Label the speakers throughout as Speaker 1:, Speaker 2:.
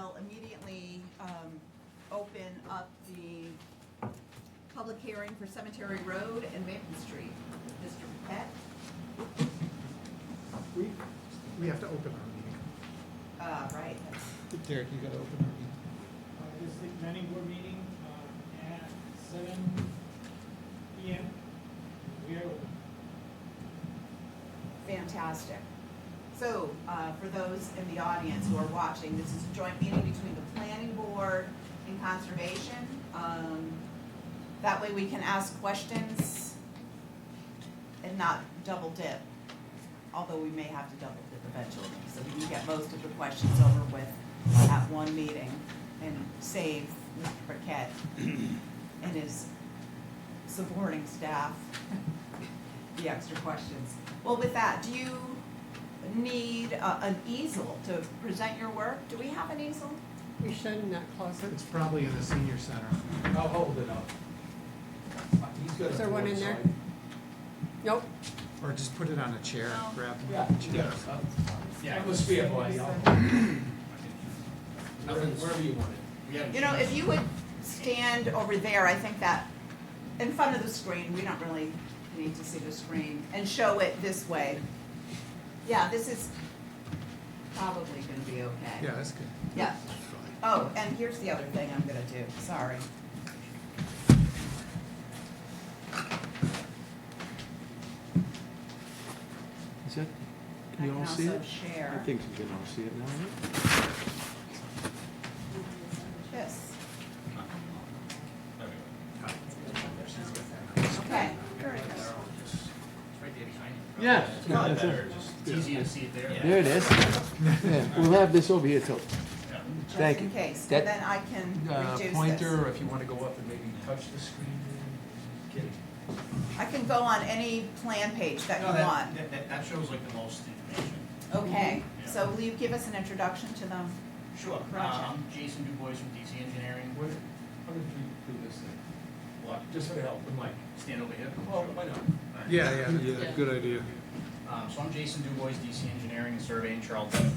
Speaker 1: will immediately open up the public hearing for Cemetery Road and Maple Street. Mr. Paquette?
Speaker 2: We have to open our meeting.
Speaker 1: Right.
Speaker 2: Derek, you gotta open our meeting.
Speaker 3: This is the planning board meeting at 7 p.m. We are open.
Speaker 1: Fantastic. So, for those in the audience who are watching, this is a joint meeting between the planning board and conservation. That way we can ask questions and not double dip, although we may have to double dip eventually, so we can get most of the questions over with at one meeting and save Mr. Paquette and his supporting staff the extra questions. Well, with that, do you need an easel to present your work? Do we have an easel?
Speaker 4: We should in that closet.
Speaker 2: It's probably in the senior center.
Speaker 5: I'll hold it up. He's got
Speaker 4: Is
Speaker 5: a
Speaker 4: there one
Speaker 5: board,
Speaker 4: in
Speaker 5: so
Speaker 4: there?
Speaker 5: I-
Speaker 4: Nope.
Speaker 2: Or just put it on a chair,
Speaker 1: No.
Speaker 2: grab one.
Speaker 5: Yeah,
Speaker 2: of the
Speaker 5: you got
Speaker 2: chairs.
Speaker 5: it. I'm a spare body, I'll. Wherever you want it.
Speaker 1: You know, if you would stand over there, I think that, in front of the screen, we don't really need to see the screen, and show it this way. Yeah, this is probably gonna be okay.
Speaker 2: Yeah, that's good.
Speaker 1: Yeah. Oh, and here's the other thing I'm gonna do, sorry.
Speaker 6: Is that,
Speaker 1: I
Speaker 6: can you all see
Speaker 1: also
Speaker 6: it?
Speaker 1: share
Speaker 6: I think you can all see it now, right?
Speaker 1: this. Okay.
Speaker 6: Yeah.
Speaker 7: Probably better, it's easy to see it there.
Speaker 6: There it is. Yeah, we'll have this over here too. Thank
Speaker 1: Just
Speaker 6: you.
Speaker 1: in case,
Speaker 6: That-
Speaker 1: and then I can reduce
Speaker 5: Pointer,
Speaker 1: this.
Speaker 5: if you wanna go up and maybe touch the screen. Kidding.
Speaker 1: I can go on any plan page that you want.
Speaker 7: That shows like the most information.
Speaker 1: Okay,
Speaker 7: Yeah.
Speaker 1: so will you give us an introduction to them?
Speaker 7: Sure.
Speaker 1: Gotcha.
Speaker 7: I'm Jason Dubois from DC Engineering.
Speaker 5: What, how did you do this thing?
Speaker 7: What?
Speaker 5: Just for the help, with Mike.
Speaker 7: Stand over here?
Speaker 5: Oh, why not?
Speaker 7: Alright.
Speaker 2: Yeah, good idea.
Speaker 7: So I'm Jason Dubois, DC Engineering and Survey in Charlton.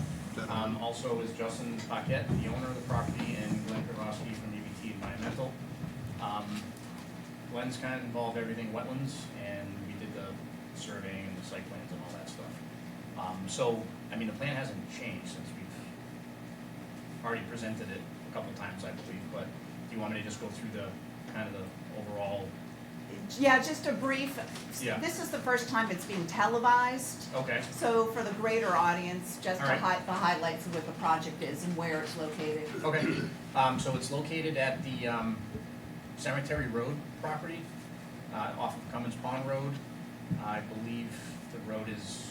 Speaker 7: Also is Justin Paquette, the owner of the property, and Glenn Kowalski from EVT Environmental. Glenn's kind of involved everything wetlands, and we did the surveying and the site plans and all that stuff. So, I mean, the plan hasn't changed since we've already presented it a couple times, I believe, but do you want me to just go through the, kind of the overall?
Speaker 1: Yeah, just a brief,
Speaker 7: Yeah.
Speaker 1: this is the first time it's being televised,
Speaker 7: Okay.
Speaker 1: so for the greater audience, just
Speaker 7: All
Speaker 1: to
Speaker 7: right.
Speaker 1: the highlights of what the project is and where it's located.
Speaker 7: Okay, so it's located at the Cemetery Road property, off of Cummins Pond Road. I believe the road has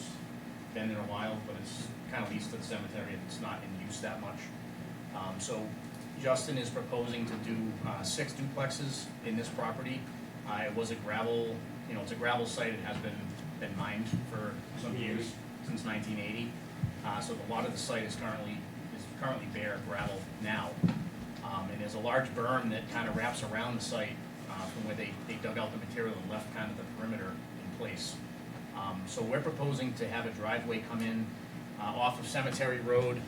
Speaker 7: been there a while, but it's kind of east of the cemetery and it's not in use that much. So Justin is proposing to do 6 duplexes in this property. It was a gravel, it's a gravel site, it has been mined for some years, since 1980. So a lot of the site is currently bare gravel now. And there's a large berm that kind of wraps around the site from where they dug out the material and left kind of the perimeter in place. So we're proposing to have a driveway come in off of Cemetery Road,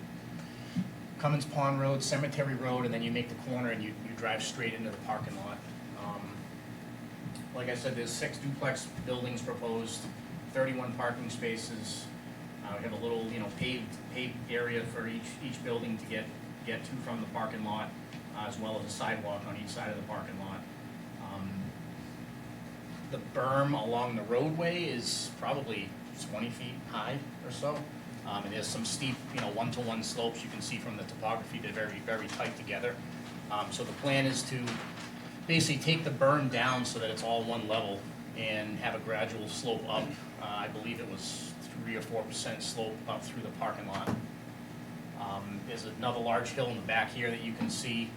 Speaker 7: Cummins Pond Road, Cemetery Road, and then you make the corner and you drive straight into the parking lot. Like I said, there's 6 duplex buildings proposed, 31 parking spaces. We have a little, paved area for each building to get to from the parking lot, as well as a sidewalk on each side of the parking lot. The berm along the roadway is probably 20 feet high or so. And there's some steep, 1-to-1 slopes you can see from the topography. They're very, very tight together. So the plan is to basically take the berm down so that it's all one level and have a gradual slope up. I believe it was 3 or 4% slope up through the parking lot. There's another large hill in the back here that you can see,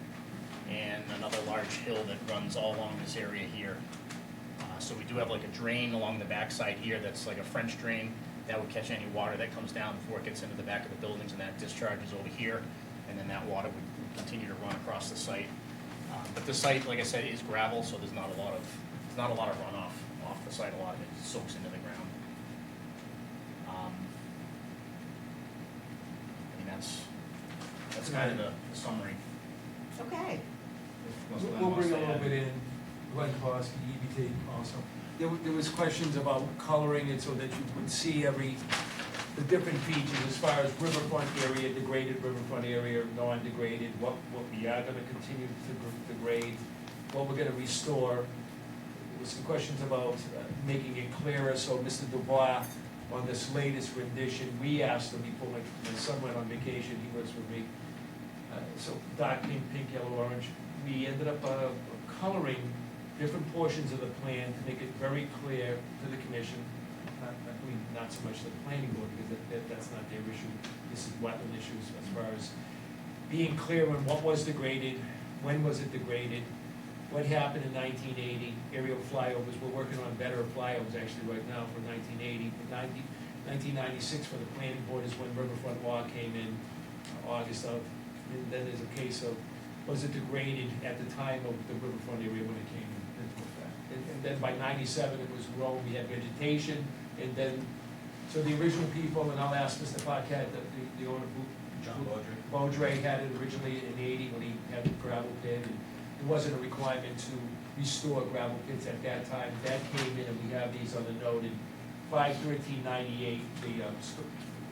Speaker 7: and another large hill that runs all along this area here. So we do have like a drain along the backside here that's like a French drain that would catch any water that comes down before it gets into the back of the buildings, and that discharges over here, and then that water would continue to run across the site. But the site, like I said, is gravel, so there's not a lot of runoff off the site. A lot of it soaks into the ground. I mean, that's That's kind of the summary.
Speaker 1: Okay.
Speaker 7: Unless Glenn
Speaker 5: We'll
Speaker 7: wants
Speaker 5: bring a
Speaker 7: to
Speaker 5: little
Speaker 7: add.
Speaker 5: bit in, Glenn Kosky, EBT also. There was questions about coloring it so that you would see the different features as far as riverfront area, degraded riverfront area, non-degraded, what we are gonna continue to degrade, what we're gonna restore. There was some questions about making it clearer, so Mr. Dubois, on this latest rendition, we asked him before my son went on vacation, he works with me, so dark pink, yellow, orange. We ended up coloring different portions of the plan to make it very clear to the commission, not so much the planning board, because that's not their issue. This is wetland issues as far as being clear on what was degraded, when was it degraded, what happened in 1980, aerial flyovers. We're working on better flyovers actually right now for 1980. But 1996 for the planning board is when Riverfront Law came in, August of, and then there's a case of, was it degraded at the time of the riverfront area when it came into effect? And then by 97, it was grown, we had vegetation, and then, so the original people, and I'll ask Mr. Paquette, the owner,
Speaker 7: John Baudry.
Speaker 5: Baudry had it originally in 80 when he had the gravel pit, and it wasn't a requirement to restore gravel pits at that time. That came in, and we have these on the note in 5/13/98, the earth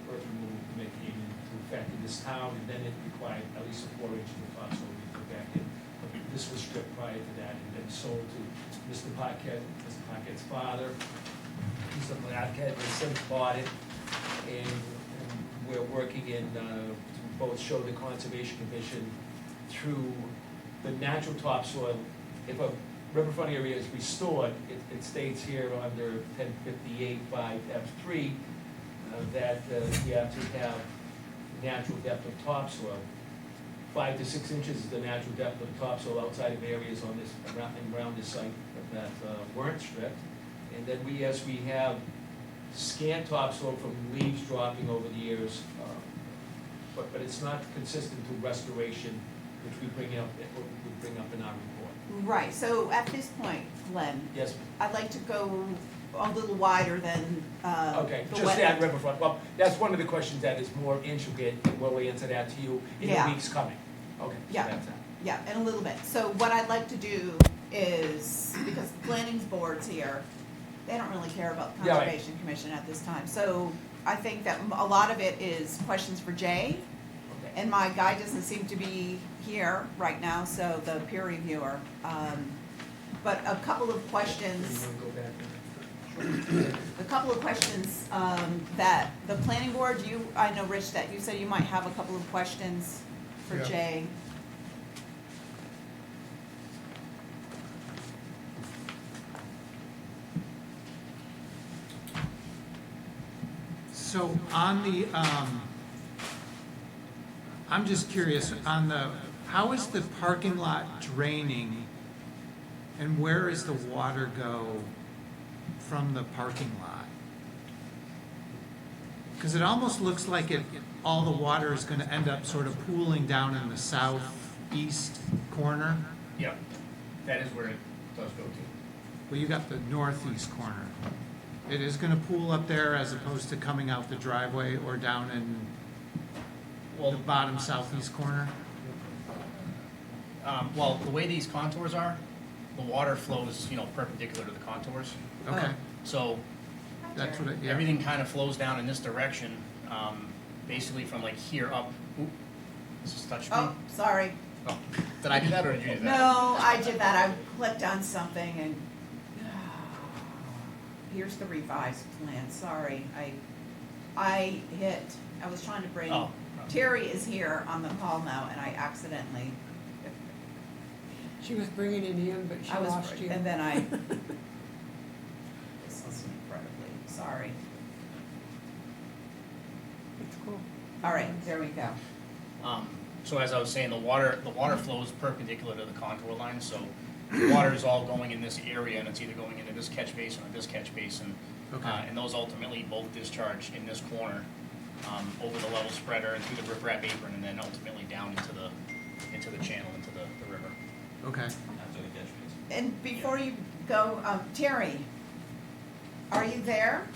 Speaker 5: removal permit came into effect in this town, and then it required at least a 4 inches of topsoil to be put back in. But this was stripped prior to that and then sold to Mr. Paquette's father. Mr. Paquette has since bought it, and we're working in, to both show the Conservation Commission through the natural topsoil. If a riverfront area is restored, it states here under 1058(5)(F3) that you have to have natural depth of topsoil. 5 to 6 inches is the natural depth of topsoil outside of areas on this, around this site that weren't stripped. And then as we have scant topsoil from leaves dropping over the years, but it's not consistent to restoration, which we bring up in our report.
Speaker 1: Right, so at this point, Glenn,
Speaker 5: Yes,
Speaker 1: I'd like to go a little wider than,
Speaker 5: okay,
Speaker 1: the
Speaker 5: just that
Speaker 1: wetland.
Speaker 5: riverfront, well, that's one of the questions that is more intricate, and we'll answer that to you in the
Speaker 1: Yeah.
Speaker 5: weeks coming. Okay, so
Speaker 1: Yeah.
Speaker 5: that's that.
Speaker 1: Yeah, in a little bit. So what I'd like to do is, because the planning board's here, they don't really care about the
Speaker 5: Yeah, right.
Speaker 1: Conservation Commission at this time. So I think that a lot of it is questions for Jay,
Speaker 5: Okay.
Speaker 1: and my guy doesn't seem to be here right now, so the peer reviewer. But a couple of questions.
Speaker 5: You wanna go back there?
Speaker 1: A couple of questions that the planning board, I know, Rich, that you said you might have a couple of questions for
Speaker 2: Yeah.
Speaker 1: Jay.
Speaker 2: So on the, I'm just curious, on the, how is the parking lot draining? And where is the water go from the parking lot? Because it almost looks like all the water is gonna end up sort of pooling down in the southeast corner.
Speaker 7: Yeah, that is where it does go to.
Speaker 2: Well, you got the northeast corner. It is gonna pool up there as opposed to coming out the driveway or down in the
Speaker 7: Well,
Speaker 2: bottom southeast corner?
Speaker 7: well, the way these contours are, the water flows, perpendicular to the contours.
Speaker 2: Okay,
Speaker 7: So
Speaker 2: that's what yeah.
Speaker 7: everything kind of flows down in this direction, basically from like here up. Oop, this is touchscreen.
Speaker 1: Oh, sorry.
Speaker 7: Oh, did I do that or did you do that?
Speaker 1: No, I did that. I clicked on something and here's the revised plan. Sorry. I was trying to bring,
Speaker 7: Oh.
Speaker 1: Terry is here on the call now and I accidentally,
Speaker 4: She was bringing it in, but she
Speaker 1: I was,
Speaker 4: lost you.
Speaker 1: and then I, this is incredibly, sorry.
Speaker 4: It's cool.
Speaker 1: All right, there we go.
Speaker 7: So as I was saying, the water flows perpendicular to the contour line, so the water is all going in this area, and it's either going into this catch basin or this catch basin.
Speaker 2: Okay.
Speaker 7: And those ultimately both discharge in this corner, over the level spreader and through the riprap apron, and then ultimately down into the channel, into the river.
Speaker 2: Okay.
Speaker 7: That's where the catch basin.
Speaker 1: And before you go, Terry, are you there?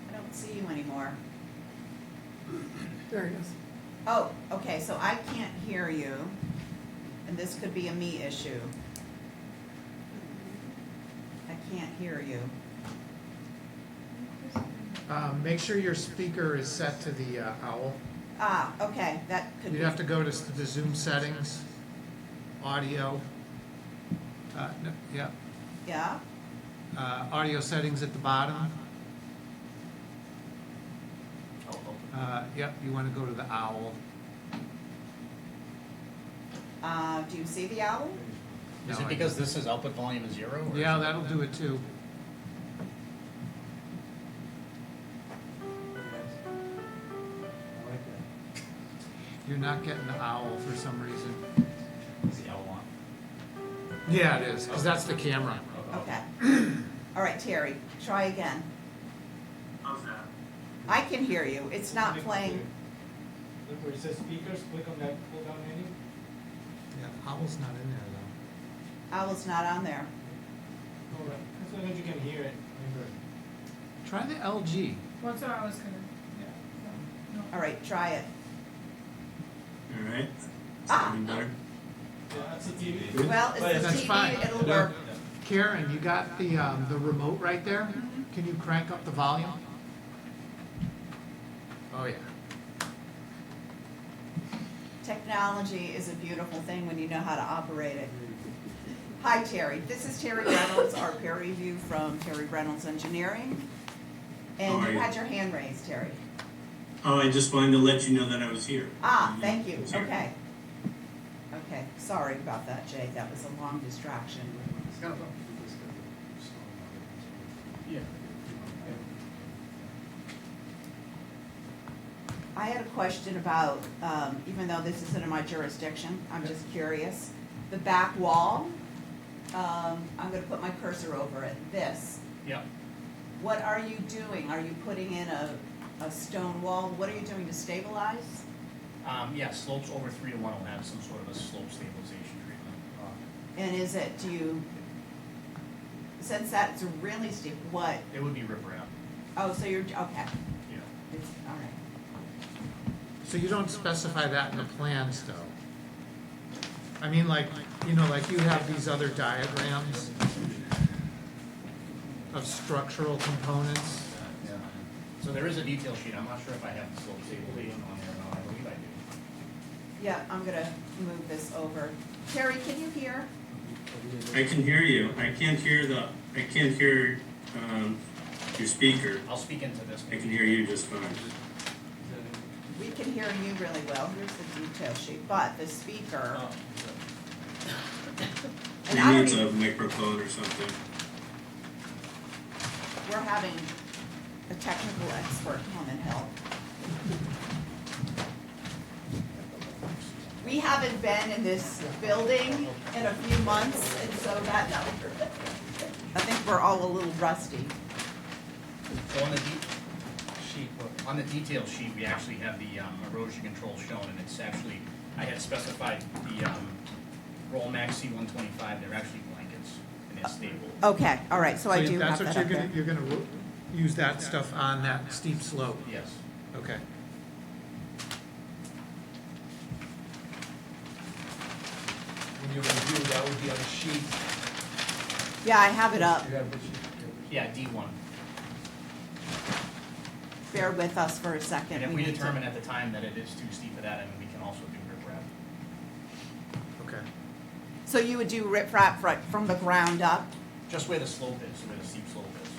Speaker 1: I don't see you anymore.
Speaker 4: There it is.
Speaker 1: Oh, okay, so I can't hear you, and this could be a me issue. I can't hear you.
Speaker 2: Make sure your speaker is set to the owl.
Speaker 1: Ah, okay, that could be.
Speaker 2: You'd have to go to the Zoom settings, audio. No, yeah,
Speaker 1: Yeah,
Speaker 2: audio settings at the bottom.
Speaker 7: Oh, oh.
Speaker 2: Yep, you want to go to the owl.
Speaker 1: do you see the owl?
Speaker 7: Is
Speaker 2: No,
Speaker 7: it
Speaker 2: I
Speaker 7: because this is output volume is 0? or
Speaker 2: Yeah,
Speaker 7: is it-
Speaker 2: that'll do it too.
Speaker 5: I like that.
Speaker 2: You're not getting the owl for some reason.
Speaker 7: Is the owl on?
Speaker 2: Yeah, it is, because that's the camera.
Speaker 1: Okay. All right, Terry, try again.
Speaker 8: How's that?
Speaker 1: I can hear you, it's not
Speaker 3: Click
Speaker 1: playing.
Speaker 3: here. Look where it says speakers, click on that pull down menu.
Speaker 2: Yeah, owl's not in there
Speaker 1: Owl's not on there.
Speaker 3: All right, as long as you can hear it.
Speaker 2: though. Try the LG.
Speaker 9: Well, that's what I was gonna, no.
Speaker 1: All right, try it.
Speaker 8: All right.
Speaker 1: Ah.
Speaker 8: Sounding better?
Speaker 3: Yeah, that's the TV.
Speaker 8: Good.
Speaker 1: Well,
Speaker 2: That's
Speaker 1: it's the
Speaker 2: fine.
Speaker 1: TV, it'll
Speaker 2: Yeah.
Speaker 1: work.
Speaker 2: Karen, you got the remote right there? Can you crank up the volume? Oh, yeah.
Speaker 1: Technology is a beautiful thing when you know how to operate it. Hi, Terry. This is Terry Reynolds, our peer review from Terry Reynolds Engineering. And
Speaker 8: How are
Speaker 1: you
Speaker 8: you?
Speaker 1: had your hand raised, Terry.
Speaker 8: Oh, I just wanted to let you know that I was here.
Speaker 1: Ah, thank you.
Speaker 8: Sure.
Speaker 1: Okay. Okay, sorry about that, Jay. That was a long distraction.
Speaker 7: Yeah.
Speaker 1: I had a question about, even though this isn't in my jurisdiction, I'm just curious. The back wall, I'm gonna put my cursor over it, this.
Speaker 7: Yep.
Speaker 1: What are you doing? Are you putting in a stone wall? What are you doing to stabilize?
Speaker 7: Yeah, slopes over 3 to 1 will have some sort of a slope stabilization treatment.
Speaker 1: And is it, since that's really steep, what?
Speaker 7: It would be riprap,
Speaker 1: Oh, so you're, okay,
Speaker 7: yeah.
Speaker 1: it's, all right.
Speaker 2: So you don't specify that in the plans, though? I mean, like, you know, like you have these other diagrams of structural components.
Speaker 7: So there is a detail sheet, I'm not sure if I have the slope stabilization on there or not, I believe I do.
Speaker 1: Yeah, I'm gonna move this over. Terry, can you hear?
Speaker 8: I can hear you. I can't hear your speaker.
Speaker 7: I'll speak into this.
Speaker 8: I can hear you just fine.
Speaker 1: We can hear you really well. Here's the detail sheet, but the speaker.
Speaker 7: Oh,
Speaker 1: And I
Speaker 8: He
Speaker 1: don't
Speaker 8: needs
Speaker 1: even,
Speaker 8: a microphone or something.
Speaker 1: we're having a technical expert come and help. We haven't been in this building in a few months, and so that, I think we're all a little rusty.
Speaker 7: So on the detail sheet, we actually have the erosion control shown, and it's actually, I had specified the Rollmax C-125, they're actually blankets, and they're stable.
Speaker 1: Okay, all right, so I do have
Speaker 2: That's
Speaker 1: that
Speaker 2: what
Speaker 1: up there.
Speaker 2: you're gonna use that stuff on that steep slope?
Speaker 7: Yes.
Speaker 2: Okay.
Speaker 5: When you review, that would be on the sheet.
Speaker 1: Yeah, I have it up.
Speaker 5: You have the sheet.
Speaker 7: Yeah, D1.
Speaker 1: Bear with us for a second.
Speaker 7: And if we
Speaker 1: need to-
Speaker 7: determine at the time that it is too steep for that, I mean, we can also do riprap.
Speaker 2: Okay.
Speaker 1: So you would do riprap from the ground up?
Speaker 7: Just where the slope is, where the steep slope is.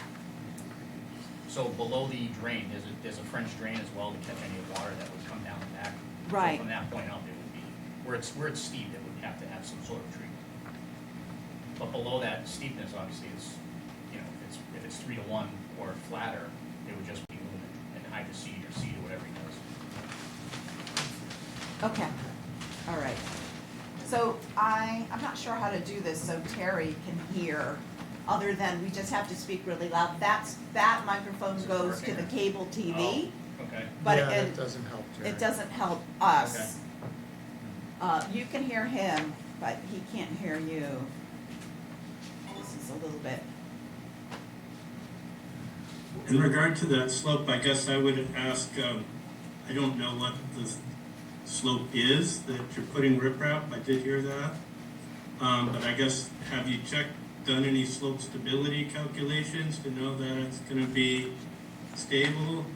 Speaker 7: So below the drain, there's a French drain as well to catch any water that would come down the back. So
Speaker 1: Right.
Speaker 7: from that point up, it would be, where it's steep, it would have to have some sort of treatment. But below that steepness, obviously, is, you know, if it's 3 to 1 or flatter, it would just be moving and hydro seed or seed or whatever he does.
Speaker 1: Okay, all right. So I'm not sure how to do this so Terry can hear, other than we just have to speak really loud. That microphone goes to the cable TV,
Speaker 7: Oh, okay.
Speaker 1: but
Speaker 2: Yeah,
Speaker 1: it,
Speaker 2: that doesn't help, Jerry.
Speaker 1: it doesn't help us. You can hear him, but he can't hear you. This is a little bit,
Speaker 8: In regard to that slope, I guess I would ask, I don't know what the slope is that you're putting riprap, I did hear that. But I guess, have you done any slope stability calculations to know that it's gonna be stable?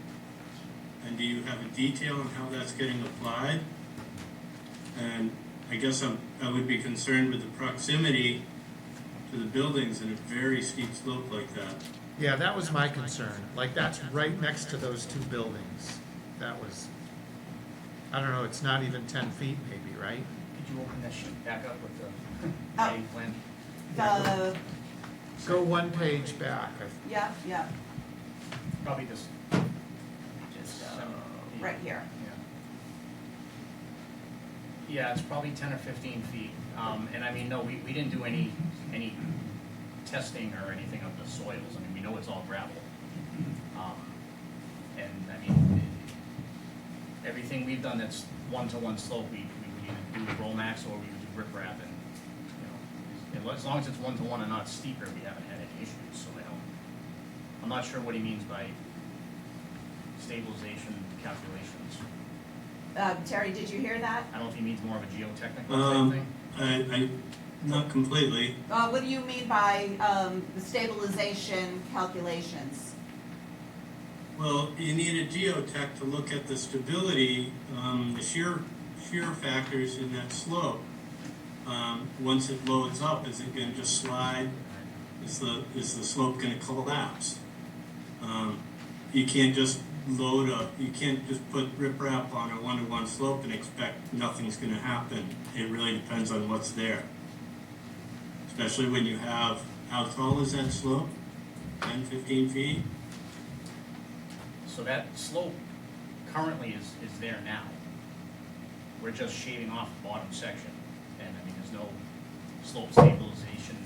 Speaker 8: And do you have a detail on how that's getting applied? And I guess I would be concerned with the proximity to the buildings in a very steep slope like that.
Speaker 2: Yeah, that was my concern. Like, that's right next to those two buildings. That was, I don't know, it's not even 10 feet maybe, right?
Speaker 7: Could you open that sheet back up with the
Speaker 1: Oh.
Speaker 7: lighting plan?
Speaker 1: The,
Speaker 2: Go one page back.
Speaker 1: yeah, yeah,
Speaker 7: Probably just,
Speaker 1: right here.
Speaker 7: Yeah, it's probably 10 or 15 feet. And I mean, no, we didn't do any testing or anything of the soils. I mean, we know it's all gravel. And I mean, everything we've done that's one-to-one slope, we would either do with Romax or we would do riprap. And, you know, as long as it's one-to-one and not steeper, we haven't had any issues. So I'm not sure what he means by stabilization calculations.
Speaker 1: Terry, did you hear that?
Speaker 7: I don't know if he means more of a geotechnical type thing.
Speaker 8: I not completely.
Speaker 1: What do you mean by, the stabilization calculations?
Speaker 8: Well, you need a geotech to look at the stability, the shear factors in that slope. Once it loads up, is it gonna just slide? Is the slope gonna collapse? You can't just you can't just put riprap on a one-to-one slope and expect nothing's gonna happen. It really depends on what's there. Especially when you have, how tall is that slope? 10, 15 feet?
Speaker 7: So that slope currently is there now. We're just shaving off the bottom section. And I mean, there's no slope stabilization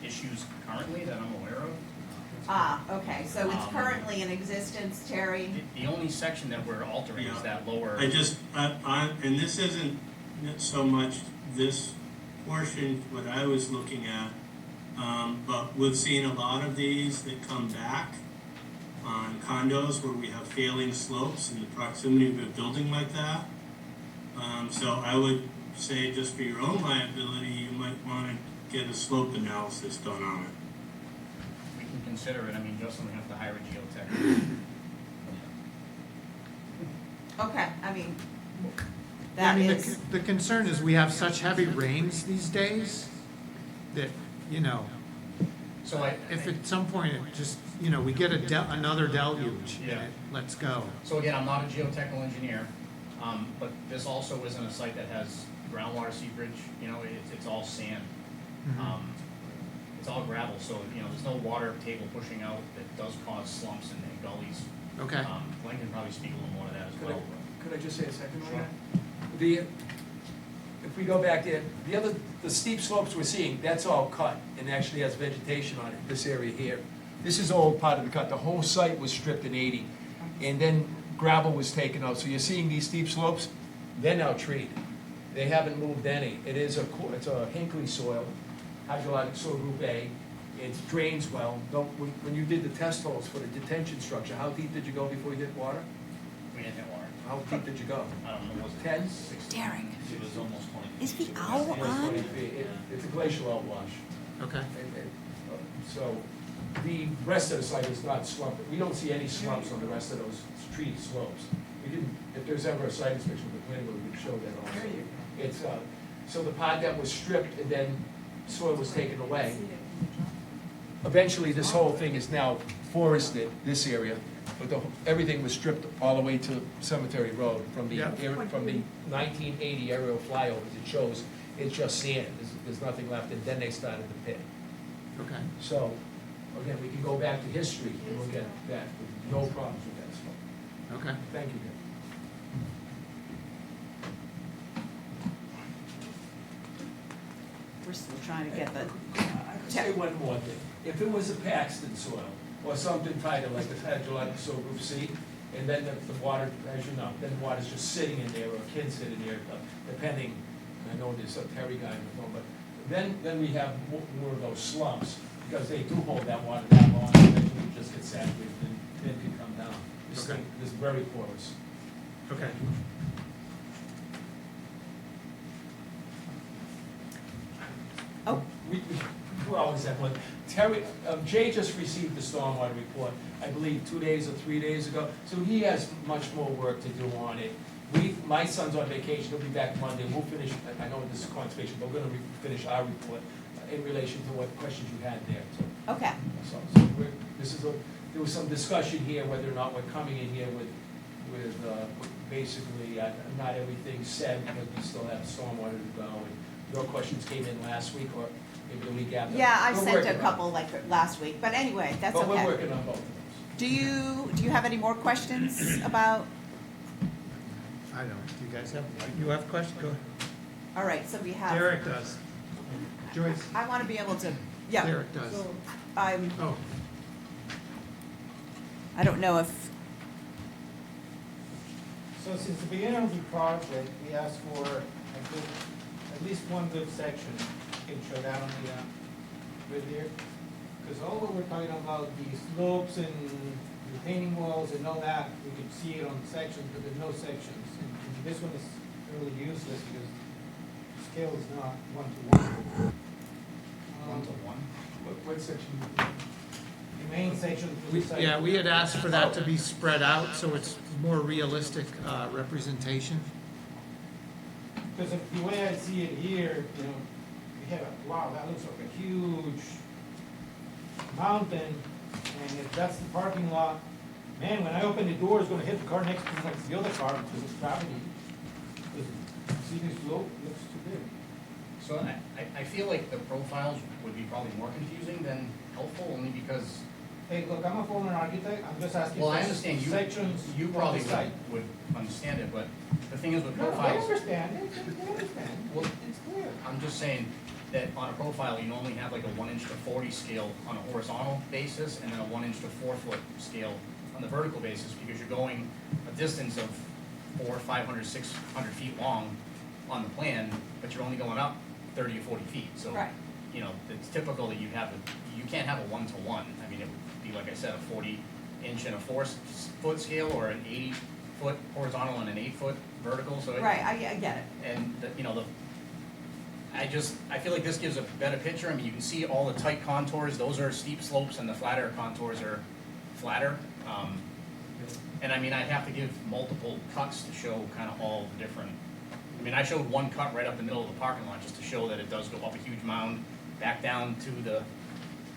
Speaker 7: issues currently that I'm aware of.
Speaker 1: Ah, okay, so it's currently in existence, Terry?
Speaker 7: The only section that we're altering is that lower.
Speaker 8: And this isn't so much this portion, what I was looking at, but we've seen a lot of these that come back on condos where we have failing slopes in the proximity of a building like that. So I would say, just for your own liability, you might want to get a slope analysis done on it.
Speaker 7: We can consider it. I mean, Justin would have to hire a geotech.
Speaker 1: Okay, I mean,
Speaker 2: I
Speaker 1: that
Speaker 2: mean,
Speaker 1: is,
Speaker 2: the concern is we have such heavy rains these days that, you know,
Speaker 7: So
Speaker 2: if at some point it just, you know, we get another deluge, and
Speaker 7: Yeah.
Speaker 2: let's go.
Speaker 7: So again, I'm not a geotechnical engineer, but this also isn't a site that has groundwater seepage, you know, it's all sand.
Speaker 2: Mhm.
Speaker 7: It's all gravel, so, you know, there's no water table pushing out that does cause slumps and gullies.
Speaker 2: Okay.
Speaker 7: Glenn can probably speak a little more to that as
Speaker 5: Could
Speaker 7: well.
Speaker 5: Could I just say a second on
Speaker 7: Sure.
Speaker 5: that? If we go back there, the steep slopes we're seeing, that's all cut and actually has vegetation on it, this area here. This is all part of the cut, the whole site was stripped in 80, and then gravel was taken out, so you're seeing these steep slopes, they're now treed. They haven't moved any, it's a Hinckley soil, hydrologic soil group A, it drains well. When you did the test holes for the detention structure, how deep did you go before you hit water?
Speaker 7: We didn't hit water.
Speaker 5: How deep did you go?
Speaker 7: I don't know, was it
Speaker 5: 10?
Speaker 7: 60?
Speaker 4: Derek,
Speaker 7: It was almost 20.
Speaker 4: is the owl
Speaker 5: It was
Speaker 4: on?
Speaker 5: 20 feet. It's a glacial outwash.
Speaker 2: Okay.
Speaker 5: So the rest of the site is not slumped. We don't see any slumps on the rest of those treated slopes. We didn't, if there's ever a site inspection with the planning board, we could show that also. It's, so the pod that was stripped and then soil was taken away. Eventually, this whole thing is now forested, this area, but everything was stripped all the way to Cemetery Road from the,
Speaker 2: Yeah.
Speaker 5: from the 1980 aerial flyovers. It shows it's just sand, there's nothing left, and then they started the pit.
Speaker 2: Okay.
Speaker 5: So, again, we can go back to history and look at that, with no problems with that slope.
Speaker 2: Okay.
Speaker 5: Thank you, Dick.
Speaker 1: we're still trying to get the,
Speaker 5: I could say one more thing. If it was a Paxton soil, or something tighter like the hydrologic soil group C, and then the water, as you know, then the water's just sitting in there, or can sit in there, depending, I know there's a Terry guy in the phone, but then we have more of those slumps, because they do hold that water that long, and eventually it just gets saturated, and then can come down. This
Speaker 2: Okay.
Speaker 5: thing is very porous.
Speaker 2: Okay.
Speaker 1: Oh,
Speaker 5: We're always at one. Terry, Jay just received the stormwater report, I believe 2 days or 3 days ago, so he has much more work to do on it. My son's on vacation, he'll be back Monday, we'll finish, I know this is conservation, but we're gonna finish our report in relation to what questions you had there, too.
Speaker 1: okay.
Speaker 5: So there was some discussion here whether or not we're coming in here with basically, not everything said, because we still have stormwater to go, and your questions came in last week, or maybe the week after.
Speaker 1: Yeah, I
Speaker 5: We're
Speaker 1: sent
Speaker 5: working
Speaker 1: a
Speaker 5: on it.
Speaker 1: couple like last week, but anyway, that's
Speaker 5: But we're
Speaker 1: okay.
Speaker 5: working on both of those.
Speaker 1: Do you have any more questions about,
Speaker 2: I don't, do you guys have, you have questions? Go ahead.
Speaker 1: all right, so we have.
Speaker 2: Derek does. Joyce?
Speaker 1: I want to be able to, yeah.
Speaker 2: Derek does. Oh,
Speaker 1: I don't know if,
Speaker 3: So since the beginning of the project, we asked for at least one good section. Can you show that on the grid here? Because all what we're talking about, the slopes and retaining walls and all that, we can see it on sections, but there's no sections. And this one is really useless because the scale is not 1:1.
Speaker 7: 1-to-1.
Speaker 5: What section?
Speaker 3: The main section.
Speaker 2: yeah, we had asked for that to be spread out, so it's more realistic representation.
Speaker 3: Because the way I see it here, you know, we have wow, that looks like a huge mountain, and if that's the parking lot, man, when I open the door, it's gonna hit the car next to like the other car because of gravity. Because see this slope, looks too big.
Speaker 7: So I feel like the profiles would be probably more confusing than helpful, only because,
Speaker 3: Hey, look, I'm a former architect, I'm just asking.
Speaker 7: well, I
Speaker 3: for
Speaker 7: understand
Speaker 3: Sections.
Speaker 7: you
Speaker 3: on
Speaker 7: probably
Speaker 3: the site.
Speaker 7: would understand it, but the thing is with
Speaker 3: No, I
Speaker 7: profiles,
Speaker 3: understand it, I understand,
Speaker 7: Well-
Speaker 3: it's clear.
Speaker 7: I'm just saying that on a profile, you normally have like a 1 inch to 40 scale on a horizontal basis, and then a 1 inch to 4 foot scale on the vertical basis, because you're going a distance of 400, 500, 600 feet long on the plan, but you're only going up 30 or 40 feet, so.
Speaker 1: Right.
Speaker 7: You know, it's typical that you can't have a 1-to-1, I mean, it would be, like I said, a 40 inch and a 4 foot scale, or an 80 foot horizontal and an 8 foot vertical, so.
Speaker 1: right, I get it.
Speaker 7: And, I feel like this gives a better picture. I mean, you can see all the tight contours, those are steep slopes, and the flatter contours are flatter. And I mean, I'd have to give multiple cuts to show kind of all the different, I mean, I showed one cut right up the middle of the parking lot, just to show that it does go up a huge mound, back down to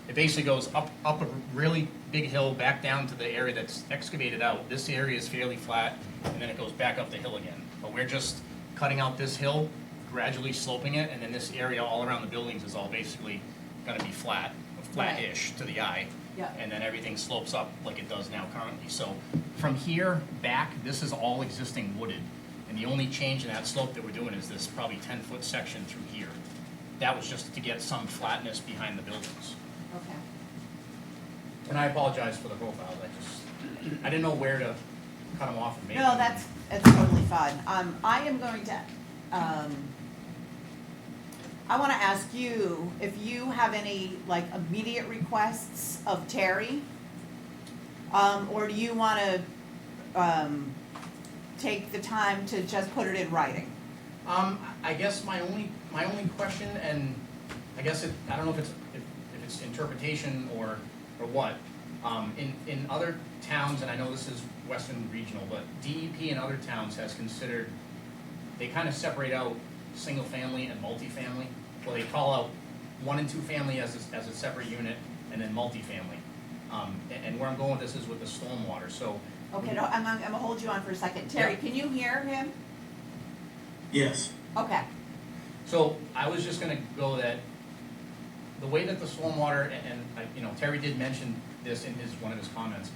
Speaker 7: it basically goes up a really big hill, back down to the area that's excavated out. This area is fairly flat, and then it goes back up the hill again. But we're just cutting out this hill, gradually sloping it, and then this area all around the buildings is all basically gonna be flat-ish to the eye.
Speaker 1: Yeah.
Speaker 7: And then everything slopes up like it does now currently. So from here back, this is all existing wooded. And the only change in that slope that we're doing is this probably 10-foot section through here. That was just to get some flatness behind the buildings.
Speaker 1: Okay.
Speaker 7: And I apologize for the profiles, I didn't know where to cut them off and make them.
Speaker 1: No, that's totally fine. I am going to, I want to ask you if you have any, like, immediate requests of Terry? Or do you want to, take the time to just put it in writing?
Speaker 7: I guess my only question, and I guess I don't know if it's interpretation or what. In other towns, and I know this is Western Regional, but DEP in other towns has considered, they kind of separate out single family and multifamily. Well, they call out 1 and 2 family as a separate unit, and then multifamily. And where I'm going with this is with the stormwater, so.
Speaker 1: Okay, no, I'm gonna hold you on for a second. Terry,
Speaker 7: Yeah.
Speaker 1: can you hear him?
Speaker 8: Yes.
Speaker 1: Okay.
Speaker 7: So I was just gonna go that, the way that the stormwater, Terry did mention this in one of his comments.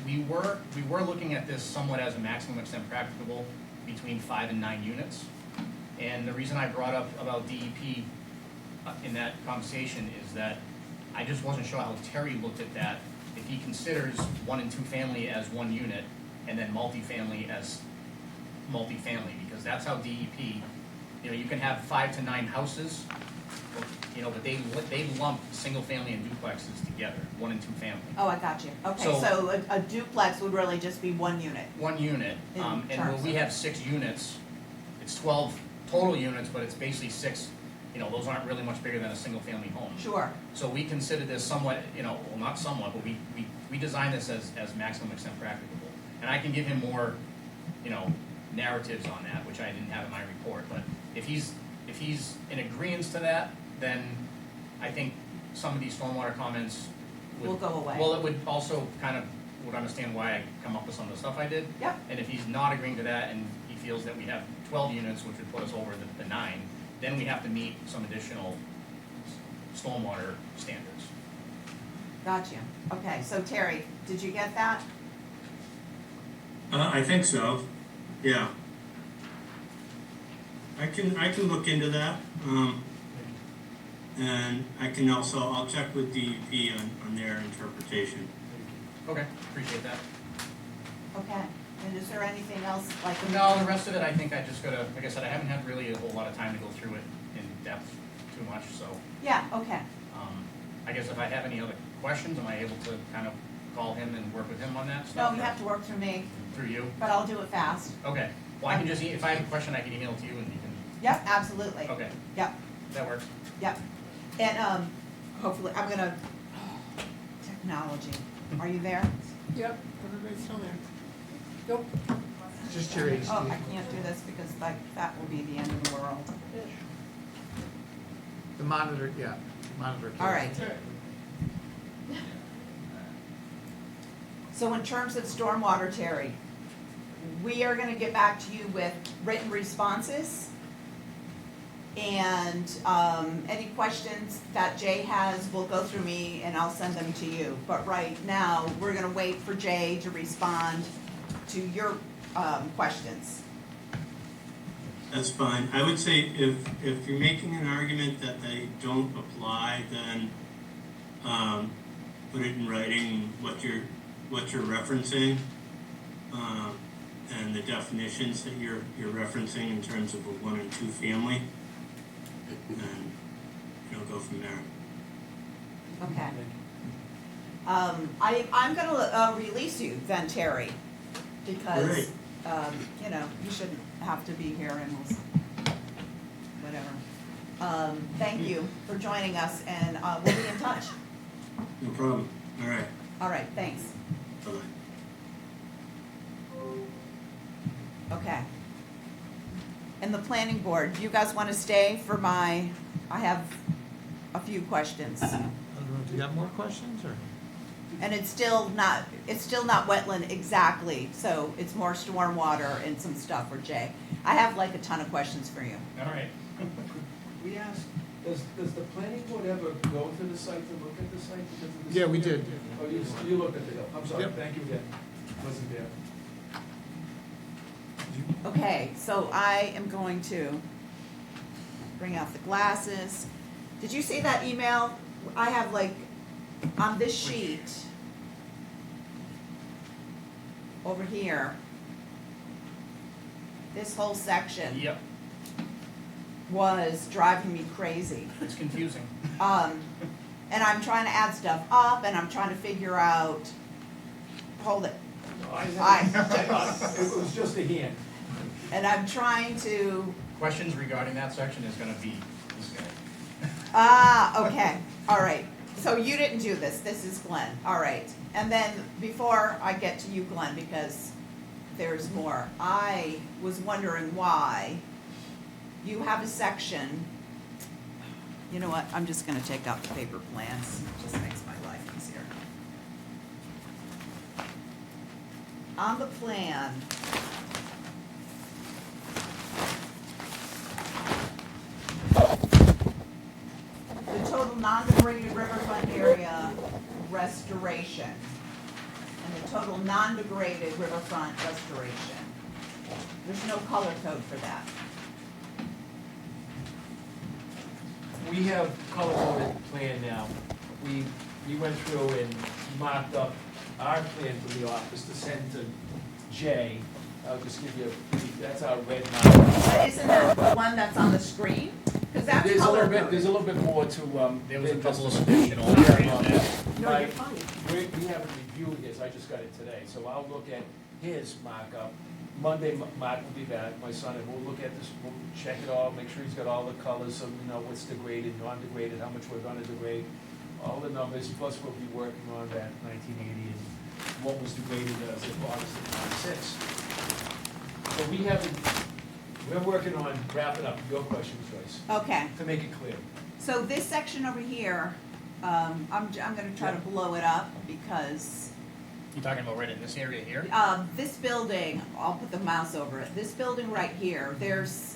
Speaker 7: We were looking at this somewhat as a maximum extent practicable between 5 and 9 units. And the reason I brought up about DEP in that conversation is that I just wasn't sure how Terry looked at that. If he considers 1 and 2 family as 1 unit, and then multifamily as multifamily, because that's how DEP, you can have 5 to 9 houses, you know, but they lump single-family and duplexes together, 1 and 2 family.
Speaker 1: Oh, I got you. Okay,
Speaker 7: So-
Speaker 1: so a duplex would really just be one unit.
Speaker 7: 1 unit,
Speaker 1: In
Speaker 7: and when
Speaker 1: terms
Speaker 7: we
Speaker 1: of-
Speaker 7: have 6 units, it's 12 total units, but it's basically 6, you know, those aren't really much bigger than a single-family home.
Speaker 1: Sure.
Speaker 7: So we consider this somewhat, you know, well, not somewhat, but we designed this as maximum extent practicable. And I can give him more, you know, narratives on that, which I didn't have in my report, but if he's in agreeance to that, then I think some of these stormwater comments would.
Speaker 1: Will go away.
Speaker 7: Well, it would also kind of, would understand why I come up with some of the stuff I did.
Speaker 1: Yep.
Speaker 7: And if he's not agreeing to that, and he feels that we have 12 units, which would put us over the 9, then we have to meet some additional stormwater standards.
Speaker 1: Got you. Okay, so Terry, did you get that?
Speaker 8: I think so, yeah. I can look into that, and I can also, I'll check with DEP on their interpretation.
Speaker 7: Okay, appreciate that.
Speaker 1: Okay. And is there anything else like?
Speaker 7: No, the rest of it, I think I just gotta, like I said, I haven't had really a whole lot of time to go through it in depth too much, so,
Speaker 1: Yeah, okay.
Speaker 7: I guess if I have any other questions, am I able to kind of call him and work with him on that
Speaker 1: No,
Speaker 7: stuff?
Speaker 1: you have to work through me,
Speaker 7: Through you?
Speaker 1: but I'll do it fast.
Speaker 7: Okay, well, I can just, if I have a question, I can email it to you and you can,
Speaker 1: Yep, absolutely.
Speaker 7: okay,
Speaker 1: Yep,
Speaker 7: that works.
Speaker 1: yep. And, hopefully, I'm gonna, technology, are you there?
Speaker 4: Yep, everybody's still there. Nope.
Speaker 2: Just your HD.
Speaker 1: Oh, I can't do this because like, that will be the end of the world.
Speaker 2: The monitor, yeah, monitor.
Speaker 1: All right. So in terms of stormwater, Terry, we are gonna get back to you with written responses. And, any questions that Jay has will go through me and I'll send them to you. But right now, we're gonna wait for Jay to respond to your, questions.
Speaker 8: That's fine. I would say if you're making an argument that they don't apply, then, put it in writing what you're referencing, and the definitions that you're referencing in terms of a 1 and 2 family, and, go from there.
Speaker 1: Okay. I'm gonna, release you then, Terry, because,
Speaker 8: Great.
Speaker 1: You shouldn't have to be here and whatever. Thank you for joining us and, we'll be in touch.
Speaker 8: No problem. All right.
Speaker 1: All right, thanks.
Speaker 8: Bye-bye.
Speaker 1: Okay. And the planning board, do you guys wanna stay for I have a few questions.
Speaker 2: I don't know, do you have more questions, or?
Speaker 1: And it's still not wetland exactly, so it's more stormwater and some stuff for Jay. I have like a ton of questions for you.
Speaker 5: All right. We asked, does the planning board ever go to the site to look at the site because of the?
Speaker 2: Yeah, we did.
Speaker 5: Oh, you looked at it, I'm sorry,
Speaker 2: Yep.
Speaker 5: thank you again, wasn't there.
Speaker 1: Okay, so I am going to bring out the glasses. Did you see that email? I have like, on this sheet, over here, this whole section
Speaker 7: Yep,
Speaker 1: was driving me crazy.
Speaker 7: it's confusing.
Speaker 1: And I'm trying to add stuff up and I'm trying to figure out, hold it.
Speaker 5: It was just a hand.
Speaker 1: And I'm trying to,
Speaker 7: Questions regarding that section is gonna be this guy.
Speaker 1: okay, all right. So you didn't do this, this is Glenn, all right. And then before I get to you, Glenn, because there's more, I was wondering why you have a section, you know what, I'm just gonna take out the paper plans, it just makes my life easier. On the plan, the total non-degraded riverfront area restoration and the total non-degraded riverfront restoration. There's no color code for that.
Speaker 5: We have color-coded plan now. We went through and marked up our plan for the office to send to Jay. I'll just give you a brief, that's our red mark.
Speaker 1: But isn't that the one that's on the screen? Because that's
Speaker 5: There's a
Speaker 1: color
Speaker 5: little bit,
Speaker 1: coded.
Speaker 5: there's a little bit more to,
Speaker 7: There was a
Speaker 5: than
Speaker 7: couple of
Speaker 5: just-
Speaker 7: additional
Speaker 5: Yeah,
Speaker 7: areas
Speaker 5: well,
Speaker 7: that-
Speaker 4: No,
Speaker 5: my-
Speaker 4: you're fine.
Speaker 5: We haven't reviewed his, I just got it today, so I'll look at his markup. Monday, Mark will be back, my son, and we'll look at this, we'll check it all, make sure he's got all the colors, so we know what's degraded, non-degraded, how much we're gonna degrade, all the numbers, plus we'll be working on that 1980 and what was degraded as of August of '96. So we haven't, we're working on wrapping up your question, Joyce,
Speaker 1: Okay,
Speaker 5: to make it clear.
Speaker 1: so this section over here, I'm gonna try to blow it up because
Speaker 7: You talking about right in this area here?
Speaker 1: this building, I'll put the mouse over it, this building right here, there's,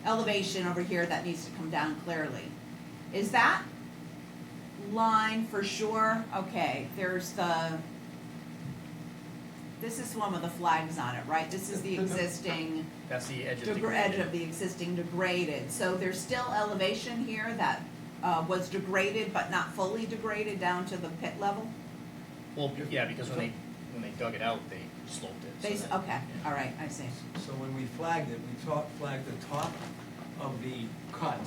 Speaker 1: elevation over here that needs to come down clearly. Is that line for sure? Okay, there's this is one with the flags on it, right? This is the existing,
Speaker 7: That's the edge of the
Speaker 1: edge of the existing degraded. So there's still elevation here that, was degraded but not fully degraded down to the pit level?
Speaker 7: Well, yeah, because when they dug it out, they sloped it. so
Speaker 1: They,
Speaker 7: that-
Speaker 1: okay, all right, I see.
Speaker 5: So when we flagged it, we flagged the top of the cut,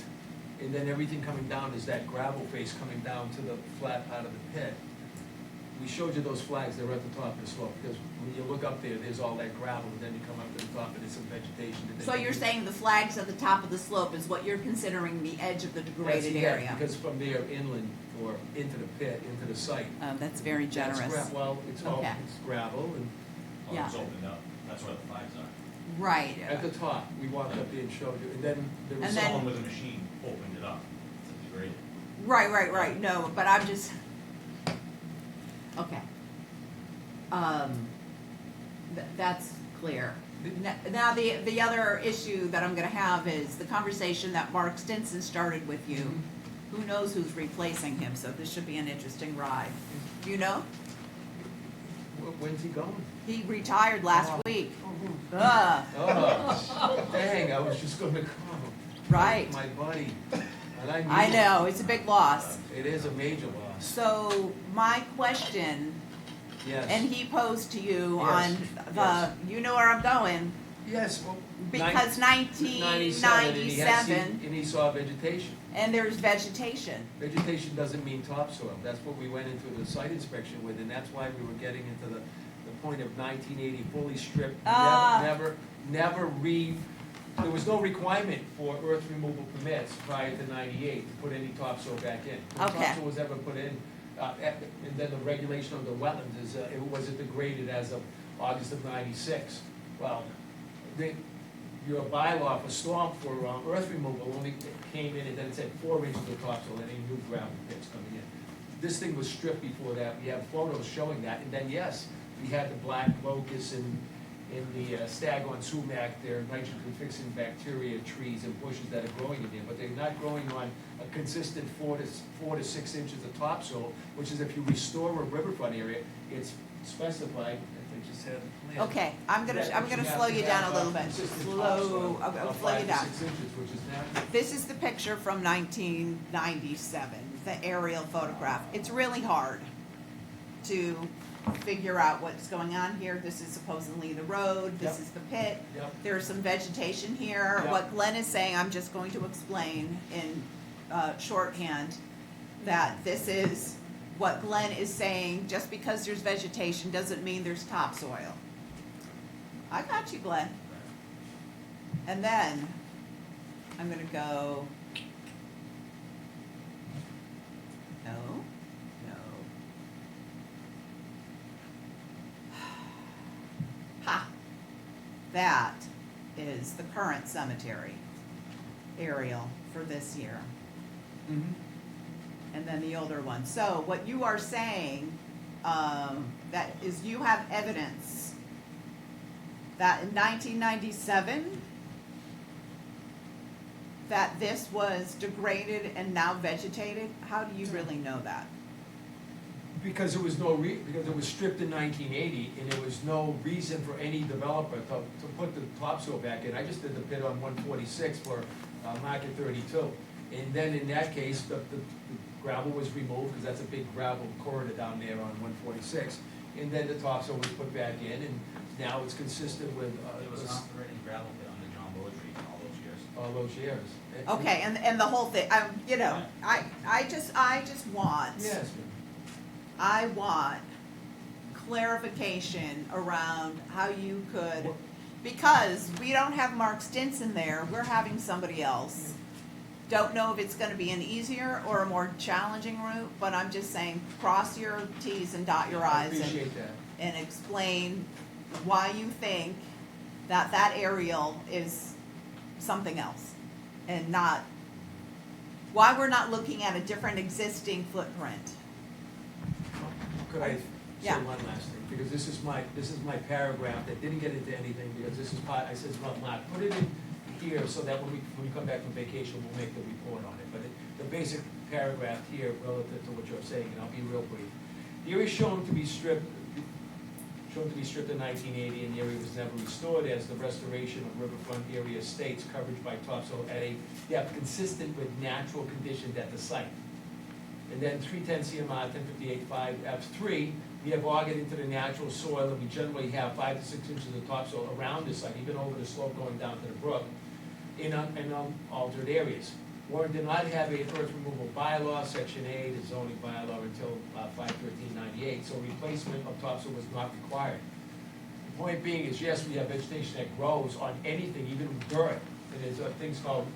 Speaker 5: and then everything coming down is that gravel face coming down to the flat part of the pit. We showed you those flags, they were at the top of the slope, because when you look up there, there's all that gravel, and then you come up to the top and there's some vegetation. and then
Speaker 1: So you're saying the flags at the top of the slope is what you're considering the edge of the
Speaker 5: That's
Speaker 1: degraded
Speaker 5: the edge,
Speaker 1: area?
Speaker 5: because from there inland, or into the pit, into the site.
Speaker 1: That's very
Speaker 5: that's
Speaker 1: generous.
Speaker 5: Well, it's all,
Speaker 1: Okay.
Speaker 5: it's gravel, and
Speaker 1: Yeah.
Speaker 10: It's opened up, that's where the flags are.
Speaker 1: Right.
Speaker 5: at the top, we walked up there and showed you, and then there was
Speaker 1: And then-
Speaker 10: Someone with a machine opened it up to degrade it.
Speaker 1: Right, no, but I'm just, okay. That's clear. Now, the other issue that I'm gonna have is the conversation that Mark Stinson started with you.
Speaker 5: Mm-hmm.
Speaker 1: Who knows who's replacing him, so this should be an interesting ride. Do you know?
Speaker 5: When's he going?
Speaker 1: He retired last week. Ugh,
Speaker 5: Oh, dang, I was just gonna call.
Speaker 1: Right.
Speaker 5: My buddy. And I knew
Speaker 1: I
Speaker 5: it.
Speaker 1: know, it's a big loss.
Speaker 5: It is a major loss.
Speaker 1: So my question,
Speaker 5: Yes.
Speaker 1: and he posed to you
Speaker 5: Yes,
Speaker 1: on
Speaker 5: yes.
Speaker 1: you know where I'm going,
Speaker 5: Yes, well.
Speaker 1: because
Speaker 5: 1997, and he saw vegetation.
Speaker 1: and there's vegetation.
Speaker 5: Vegetation doesn't mean topsoil. That's what we went into the site inspection with, and that's why we were getting into the point of 1980, fully stripped.
Speaker 1: Ah.
Speaker 5: Never there was no requirement for earth removal permits prior to 98 to put any topsoil back in. When
Speaker 1: Okay.
Speaker 5: topsoil was ever put in, and then the regulation of the wetlands is, it wasn't degraded as of August of 96. Well, your bylaw for storm, for earth removal only came in, and then it said 4 inches of topsoil, and any new gravel pits coming in. This thing was stripped before that, we have photos showing that, and then, yes, we had the black locust and the staghorn sumac, they're nitrogen-fixing bacteria, trees and bushes that are growing in there, but they're not growing on a consistent 4 to 6 inches of topsoil, which is if you restore a riverfront area, it's specified, if they just had the plan.
Speaker 1: Okay, I'm gonna
Speaker 5: that
Speaker 1: slow
Speaker 5: have
Speaker 1: you
Speaker 5: to
Speaker 1: down
Speaker 5: have
Speaker 1: a little bit.
Speaker 5: consistent
Speaker 1: Slow,
Speaker 5: topsoil
Speaker 1: I'll
Speaker 5: of
Speaker 1: slow you
Speaker 5: 5 to
Speaker 1: down.
Speaker 5: 6 inches, which is natural.
Speaker 1: This is the picture from 1997, the aerial photograph. It's really hard to figure out what's going on here. This is supposedly the road, this
Speaker 5: Yep.
Speaker 1: is the pit.
Speaker 5: Yep.
Speaker 1: There's some vegetation here.
Speaker 5: Yep.
Speaker 1: What Glenn is saying, I'm just going to explain in shorthand, that this is what Glenn is saying, just because there's vegetation doesn't mean there's topsoil. I got you, Glenn. And then, I'm gonna go, no, no. Ha! That is the current cemetery aerial for this year,
Speaker 5: Mhm.
Speaker 1: and then the older one. So what you are saying, that is you have evidence that in 1997, that this was degraded and now vegetated? How do you really know that?
Speaker 5: Because there was because it was stripped in 1980, and there was no reason for any developer to put the topsoil back in. I just did the pit on 146 for Market 32. And then in that case, the gravel was removed, because that's a big gravel corridor down there on 146. And then the topsoil was put back in, and now it's consistent with.
Speaker 10: There was not already gravel pit under John Beaudry all those years.
Speaker 5: all those years.
Speaker 1: Okay, and the whole thing, you know, I just want.
Speaker 5: Yes, ma'am.
Speaker 1: I want clarification around how you could, because we don't have Mark Stinson there, we're having somebody else. Don't know if it's gonna be an easier or a more challenging route, but I'm just saying, cross your Ts and dot your
Speaker 5: I
Speaker 1: Is and,
Speaker 5: appreciate that.
Speaker 1: and explain why you think that that aerial is something else and not, why we're not looking at a different existing footprint.
Speaker 5: Could I say
Speaker 1: Yeah.
Speaker 5: one last thing? Because this is my paragraph that didn't get into anything, because this is part, I said, well, Mark, put it in here so that when we come back from vacation, we'll make the report on it. But the basic paragraph here relative to what you're saying, and I'll be real brief. The area shown to be stripped in 1980, and the area was never restored as the restoration of riverfront area states coverage by topsoil at a depth consistent with natural conditions at the site. And then 310 CMR 1058.5 F3, we have augered into the natural soil, and we generally have 5 to 6 inches of topsoil around the site, even over the slope going down to the brook, in unaltered areas. Warren did not have a earth removal bylaw, section A, the zoning bylaw, until 5/13/98, so replacement of topsoil was not required. The point being is, yes, we have vegetation that grows on anything, even dirt, and there's things called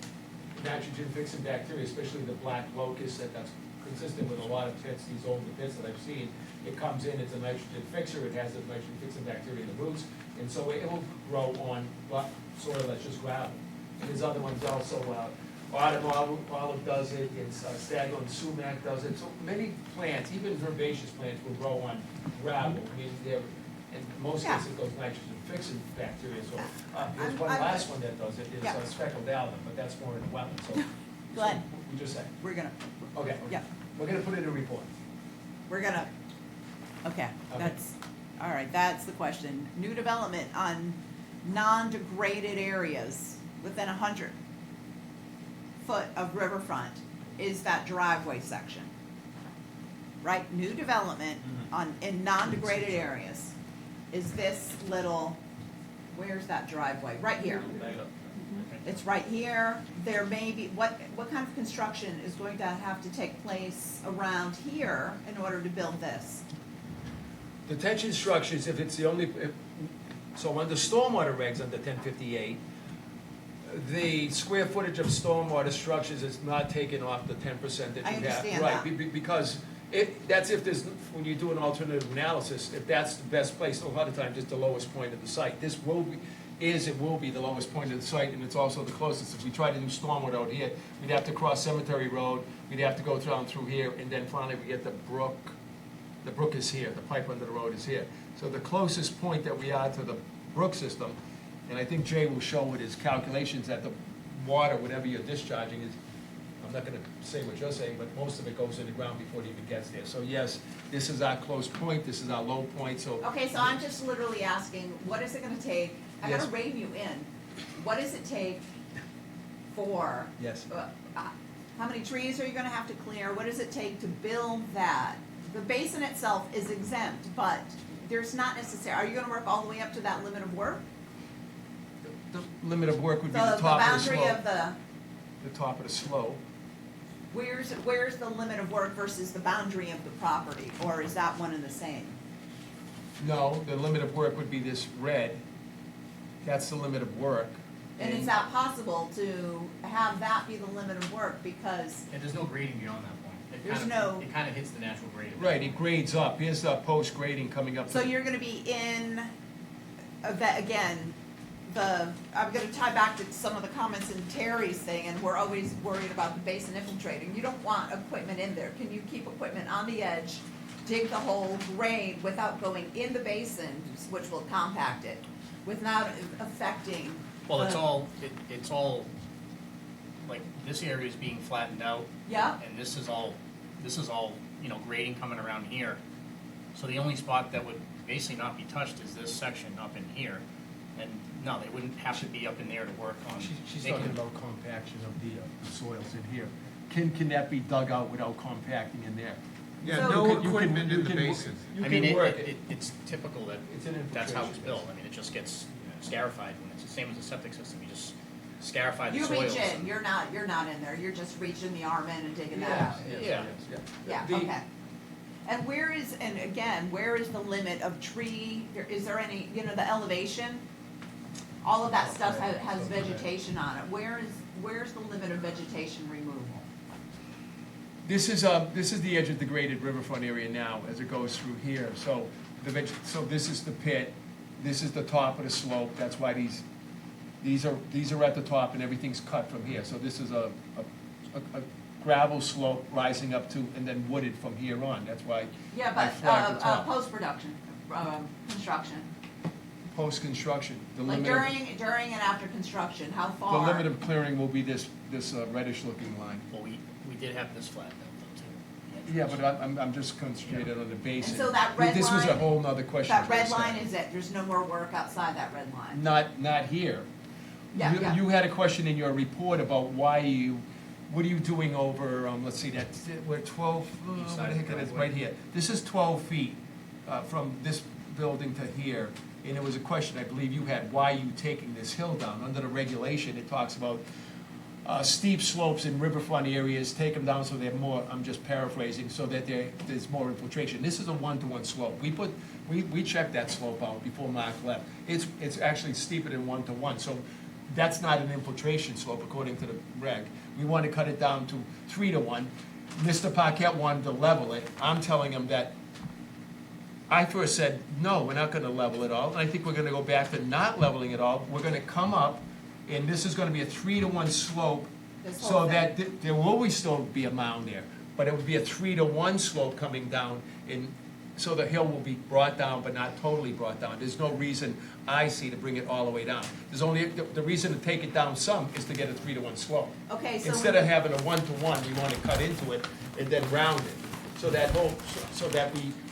Speaker 5: nitrogen fixing bacteria, especially the black locust, that's consistent with a lot of pits, these older pits that I've seen. It comes in, it's a nitrogen fixer, it has the nitrogen fixing bacteria in the roots, and so it will grow on soil that's just gravel. And there's other ones also, autumn olive does it, it's staghorn sumac does it, so many plants, even herbaceous plants, will grow on gravel. I mean, they're, in most
Speaker 1: Yeah.
Speaker 5: cases, those nitrogen fixing bacteria, so, there's
Speaker 1: I'm-
Speaker 5: one
Speaker 1: I'm-
Speaker 5: last one that does it, is
Speaker 1: Yeah.
Speaker 5: speckled almond, but that's more in the wetland, so.
Speaker 1: Glenn.
Speaker 5: We just say,
Speaker 1: We're gonna,
Speaker 5: okay.
Speaker 1: yeah,
Speaker 5: We're gonna put it in a report.
Speaker 1: we're gonna, okay, that's, all right, that's the question. New development on non-degraded areas within 100 foot of riverfront is that driveway section. Right, new development in non-degraded areas is this little, where's that driveway? Right here.
Speaker 10: Back up.
Speaker 1: It's right here. There may be, what kind of construction is going to have to take place around here in order to build this?
Speaker 5: Detention structures, if it's the only, so under stormwater regs under 1058, the square footage of stormwater structures is not taken off the 10% that you
Speaker 1: I
Speaker 5: have.
Speaker 1: understand
Speaker 5: Right,
Speaker 1: that.
Speaker 5: because that's if there's, when you do an alternative analysis, if that's the best place, a lot of times it's the lowest point of the site. This will be, it will be the lowest point of the site, and it's also the closest. If we try to do stormwater out here, we'd have to cross Cemetery Road, we'd have to go down through here, and then finally we get the brook. The brook is here, the pipe under the road is here. So the closest point that we are to the brook system, and I think Jay will show with his calculations that the water, whatever you're discharging is, I'm not gonna say what you're saying, but most of it goes in the ground before it even gets there. So yes, this is our close point, this is our low point, so.
Speaker 1: Okay, so I'm just literally asking, what is it gonna take? I gotta
Speaker 5: Yes.
Speaker 1: rein you in. What does it take for?
Speaker 5: Yes.
Speaker 1: How many trees are you gonna have to clear? What does it take to build that? The basin itself is exempt, but there's not necessary, are you gonna work all the way up to that limit of work?
Speaker 5: The limit of work would be
Speaker 1: The
Speaker 5: the top of the
Speaker 1: boundary
Speaker 5: slope.
Speaker 1: of the,
Speaker 5: The top of the slope.
Speaker 1: where's the limit of work versus the boundary of the property? Or is that one and the same?
Speaker 5: No, the limit of work would be this red. That's the limit of work.
Speaker 1: And is that possible to have that be the limit of work? Because
Speaker 7: And there's no grading beyond that point.
Speaker 1: There's no-
Speaker 7: It kind of hits the natural grade. of it.
Speaker 5: Right, it grades up. Here's the post grading coming up. to
Speaker 1: So
Speaker 5: the-
Speaker 1: you're gonna be in, again, I'm gonna tie back to some of the comments in Terry's thing, and we're always worried about the basin infiltrating. You don't want equipment in there. Can you keep equipment on the edge, dig the hole, grade without going in the basin, which will compact it, without affecting?
Speaker 7: Well, it's
Speaker 1: the-
Speaker 7: all, like, this area is being flattened out.
Speaker 1: Yeah.
Speaker 7: And this is all, grading coming around here. So the only spot that would basically not be touched is this section up in here. And no, they wouldn't have to be up in there to work on.
Speaker 5: She's
Speaker 7: they
Speaker 5: talking
Speaker 7: can-
Speaker 5: about compaction of the soils in here. Can that be dug out without compacting in there?
Speaker 2: Yeah,
Speaker 1: So-
Speaker 2: no
Speaker 5: You can-
Speaker 2: equipment
Speaker 5: you
Speaker 2: in the
Speaker 5: can-
Speaker 2: basin.
Speaker 5: You
Speaker 7: I mean,
Speaker 5: can work
Speaker 7: it's typical that
Speaker 5: It's an
Speaker 7: that's how it's
Speaker 5: infiltration
Speaker 7: built. I mean, it just gets scarified when it's the same as a septic system. You just scarify the
Speaker 1: You
Speaker 7: soils.
Speaker 1: reach in, you're not in there, you're just reaching the arm in and digging that out.
Speaker 7: Yeah.
Speaker 1: Yeah,
Speaker 5: The-
Speaker 1: okay. And where is, and again, where is the limit of tree, is there any, you know, the elevation? All of that stuff has vegetation on it, where's the limit of vegetation removal?
Speaker 5: This is the edge of the graded riverfront area now, as it goes through here, so so this is the pit, this is the top of the slope, that's why these are at the top and everything's cut from here, so this is a gravel slope rising up to, and then wooded from here on, that's why
Speaker 1: Yeah,
Speaker 5: I
Speaker 1: but,
Speaker 5: flagged the top.
Speaker 1: post-production, construction,
Speaker 5: Post-construction, the
Speaker 1: like
Speaker 5: limit
Speaker 1: during and after construction, how
Speaker 5: of, the
Speaker 1: far?
Speaker 5: limit of clearing will be this reddish looking line.
Speaker 7: Well, we did have this flat though, too.
Speaker 5: Yeah, but I'm just concentrated on the basin.
Speaker 1: And so that red
Speaker 5: This was a
Speaker 1: line-
Speaker 5: whole nother question.
Speaker 1: That
Speaker 5: for a
Speaker 1: red line
Speaker 5: second.
Speaker 1: is it, there's no more work outside that red line?
Speaker 5: Not here.
Speaker 1: Yeah, yeah.
Speaker 5: You had a question in your report about what are you doing over, let's see, we're 12,
Speaker 7: East
Speaker 5: what
Speaker 7: side
Speaker 5: the
Speaker 7: of
Speaker 5: heck
Speaker 7: the
Speaker 5: it is,
Speaker 7: driveway.
Speaker 5: right here. This is 12 feet from this building to here. And it was a question, I believe you had, why are you taking this hill down? Under the regulation, it talks about steep slopes in riverfront areas, take them down so they're more, I'm just paraphrasing, so that there's more infiltration. This is a one-to-one slope. We checked that slope out before Mark left. It's actually steeper than one-to-one, so that's not an infiltration slope according to the reg. We want to cut it down to 3-to-1. Mr. Paquette wanted to level it. I'm telling him that I first said, no, we're not gonna level it all, and I think we're gonna go back to not leveling it all. We're gonna come up, and this is gonna be a 3-to-1 slope,
Speaker 1: This whole
Speaker 5: so
Speaker 1: thing.
Speaker 5: that there will always still be a mound there, but it would be a 3-to-1 slope coming down, and so the hill will be brought down, but not totally brought down. There's no reason I see to bring it all the way down. There's only, the reason to take it down some is to get a 3-to-1 slope.
Speaker 1: Okay, so.
Speaker 5: Instead of having a 1-to-1, we wanna cut into it and then round it. So that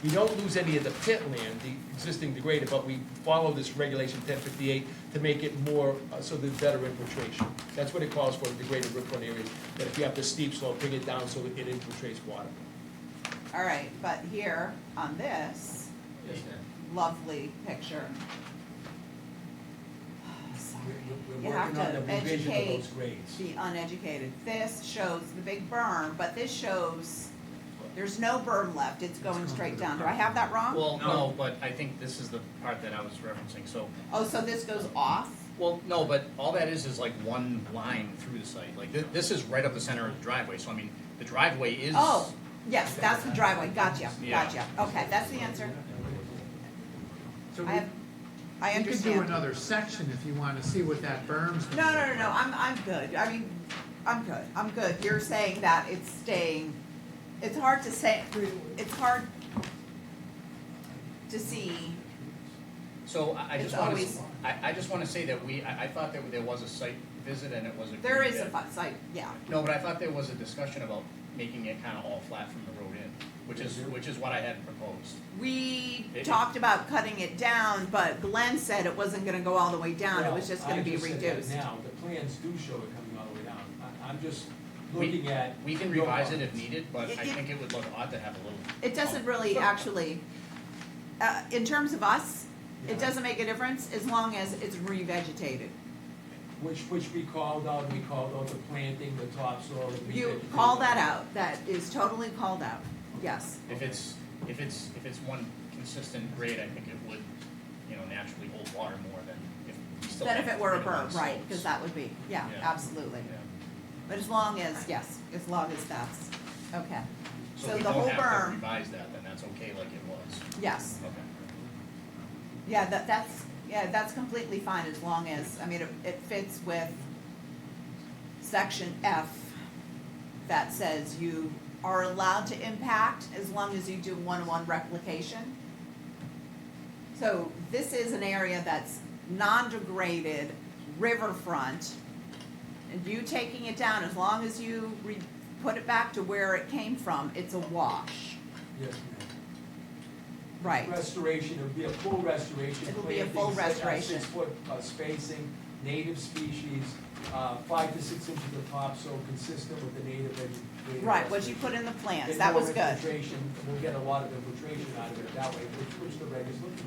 Speaker 5: we don't lose any of the pit land, the existing degraded, but we follow this regulation 1058 to make it more, so there's better infiltration. That's what it calls for, the degraded riverfront areas, that if you have the steep slope, bring it down so that it infiltrates water.
Speaker 1: All right, but here on this
Speaker 5: Yes, ma'am.
Speaker 1: lovely picture. Sorry.
Speaker 5: We're
Speaker 1: You have
Speaker 5: working on
Speaker 1: to
Speaker 5: the revision of
Speaker 1: educate
Speaker 5: those grades.
Speaker 1: the uneducated. This shows the big berm, but this shows there's no berm left, it's going straight down. Do I have that wrong?
Speaker 7: Well, no, but I think this is the part that I was referencing, so,
Speaker 1: Oh, so this goes off?
Speaker 7: well, no, but all that is like one line through the site. Like, this is right up the center of the driveway, so I mean, the driveway is.
Speaker 1: Oh, yes, that's the driveway, gotcha,
Speaker 7: Yeah.
Speaker 1: gotcha. Okay, that's the answer.
Speaker 2: So
Speaker 1: I have, I
Speaker 2: you could do
Speaker 1: understand.
Speaker 2: another section if you want to see what that berm's
Speaker 1: No,
Speaker 2: gonna
Speaker 1: no,
Speaker 2: look
Speaker 1: no, no,
Speaker 2: like.
Speaker 1: I'm good. I mean, I'm good. You're saying that it's staying, it's hard to say, it's hard to see.
Speaker 7: So I
Speaker 1: It's
Speaker 7: just wanna,
Speaker 1: always-
Speaker 7: I just wanna say that I thought that there was a site visit and it was agreed
Speaker 1: There is a
Speaker 7: that-
Speaker 1: site, yeah.
Speaker 7: No, but I thought there was a discussion about making it kinda all flat from the road in, which is what I had proposed.
Speaker 1: We
Speaker 7: It-
Speaker 1: talked about cutting it down, but Glenn said it wasn't gonna go all the way down, it was just gonna be
Speaker 5: Well, I just said that
Speaker 1: reduced.
Speaker 5: now, the plans do show it coming all the way down. I'm just looking at.
Speaker 7: We can
Speaker 5: your
Speaker 7: revise it
Speaker 5: lines.
Speaker 7: if needed, but I
Speaker 1: It-
Speaker 7: think it would look odd to have a little.
Speaker 1: It doesn't really actually, in terms of us, it
Speaker 5: Yeah.
Speaker 1: doesn't make a difference as long as it's revegetated.
Speaker 5: Which we called out the planting, the topsoil. the
Speaker 1: You
Speaker 5: revegetation.
Speaker 1: call that out, that is totally called out, yes.
Speaker 7: If it's one consistent grade, I think it would, naturally hold water more than if we still.
Speaker 1: Than
Speaker 7: have
Speaker 1: if it were a
Speaker 7: 3-to-1
Speaker 1: berm, right,
Speaker 7: slopes.
Speaker 1: because that would be, yeah,
Speaker 7: Yeah.
Speaker 1: absolutely.
Speaker 7: Yeah.
Speaker 1: But as long as, yes, as long as that's, okay.
Speaker 7: So
Speaker 1: So
Speaker 7: if we
Speaker 1: the whole
Speaker 7: don't have to
Speaker 1: berm,
Speaker 7: revise that, then that's okay like it was.
Speaker 1: yes,
Speaker 7: Okay.
Speaker 1: yeah, that's completely fine as long as, I mean, it fits with section F that says you are allowed to impact as long as you do one-to-one replication. So this is an area that's non-degraded riverfront, and you taking it down, as long as you put it back to where it came from, it's a wash,
Speaker 5: Yes, ma'am.
Speaker 1: right?
Speaker 5: Restoration, it would be a full restoration.
Speaker 1: It'll be a full
Speaker 5: plantings,
Speaker 1: restoration.
Speaker 5: 6-foot spacing, native species, 5 to 6 inches of topsoil consistent with the native vegetative.
Speaker 1: Right, what you put in the plans,
Speaker 5: Get
Speaker 1: that
Speaker 5: more
Speaker 1: was good.
Speaker 5: infiltration, We'll get a lot of infiltration out of it that way, which the reg is looking for.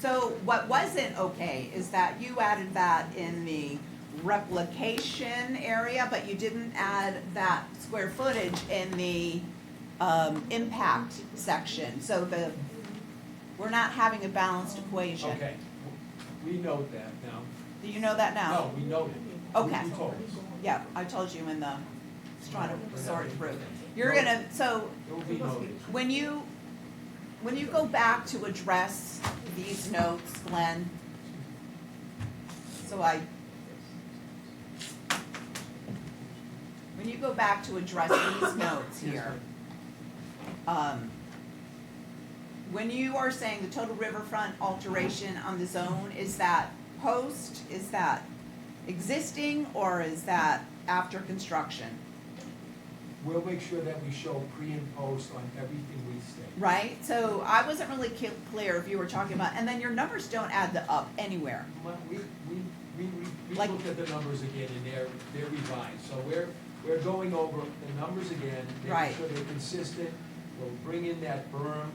Speaker 1: So what wasn't okay is that you added that in the replication area, but you didn't add that square footage in the, impact section, so we're not having a balanced equation.
Speaker 5: Okay, we note that now.
Speaker 1: Do you know that now?
Speaker 5: No, we noted.
Speaker 1: Okay.
Speaker 5: You told us.
Speaker 1: Yeah, I told you in the, just trying to sort it through. You're gonna, so,
Speaker 5: It will be noted.
Speaker 1: when you go back to address these notes, Glenn, when you go back to address these notes here, when you are saying the total riverfront alteration on the zone, is that post, is that existing, or is that after construction?
Speaker 5: We'll make sure that we show pre and post on everything we say.
Speaker 1: Right, so I wasn't really clear if you were talking about, and then your numbers don't add up anywhere.
Speaker 5: Well, we
Speaker 1: Like-
Speaker 5: looked at the numbers again, and they're revised, so we're going over the numbers again,
Speaker 1: Right.
Speaker 5: making sure they're consistent, we'll bring in that berm,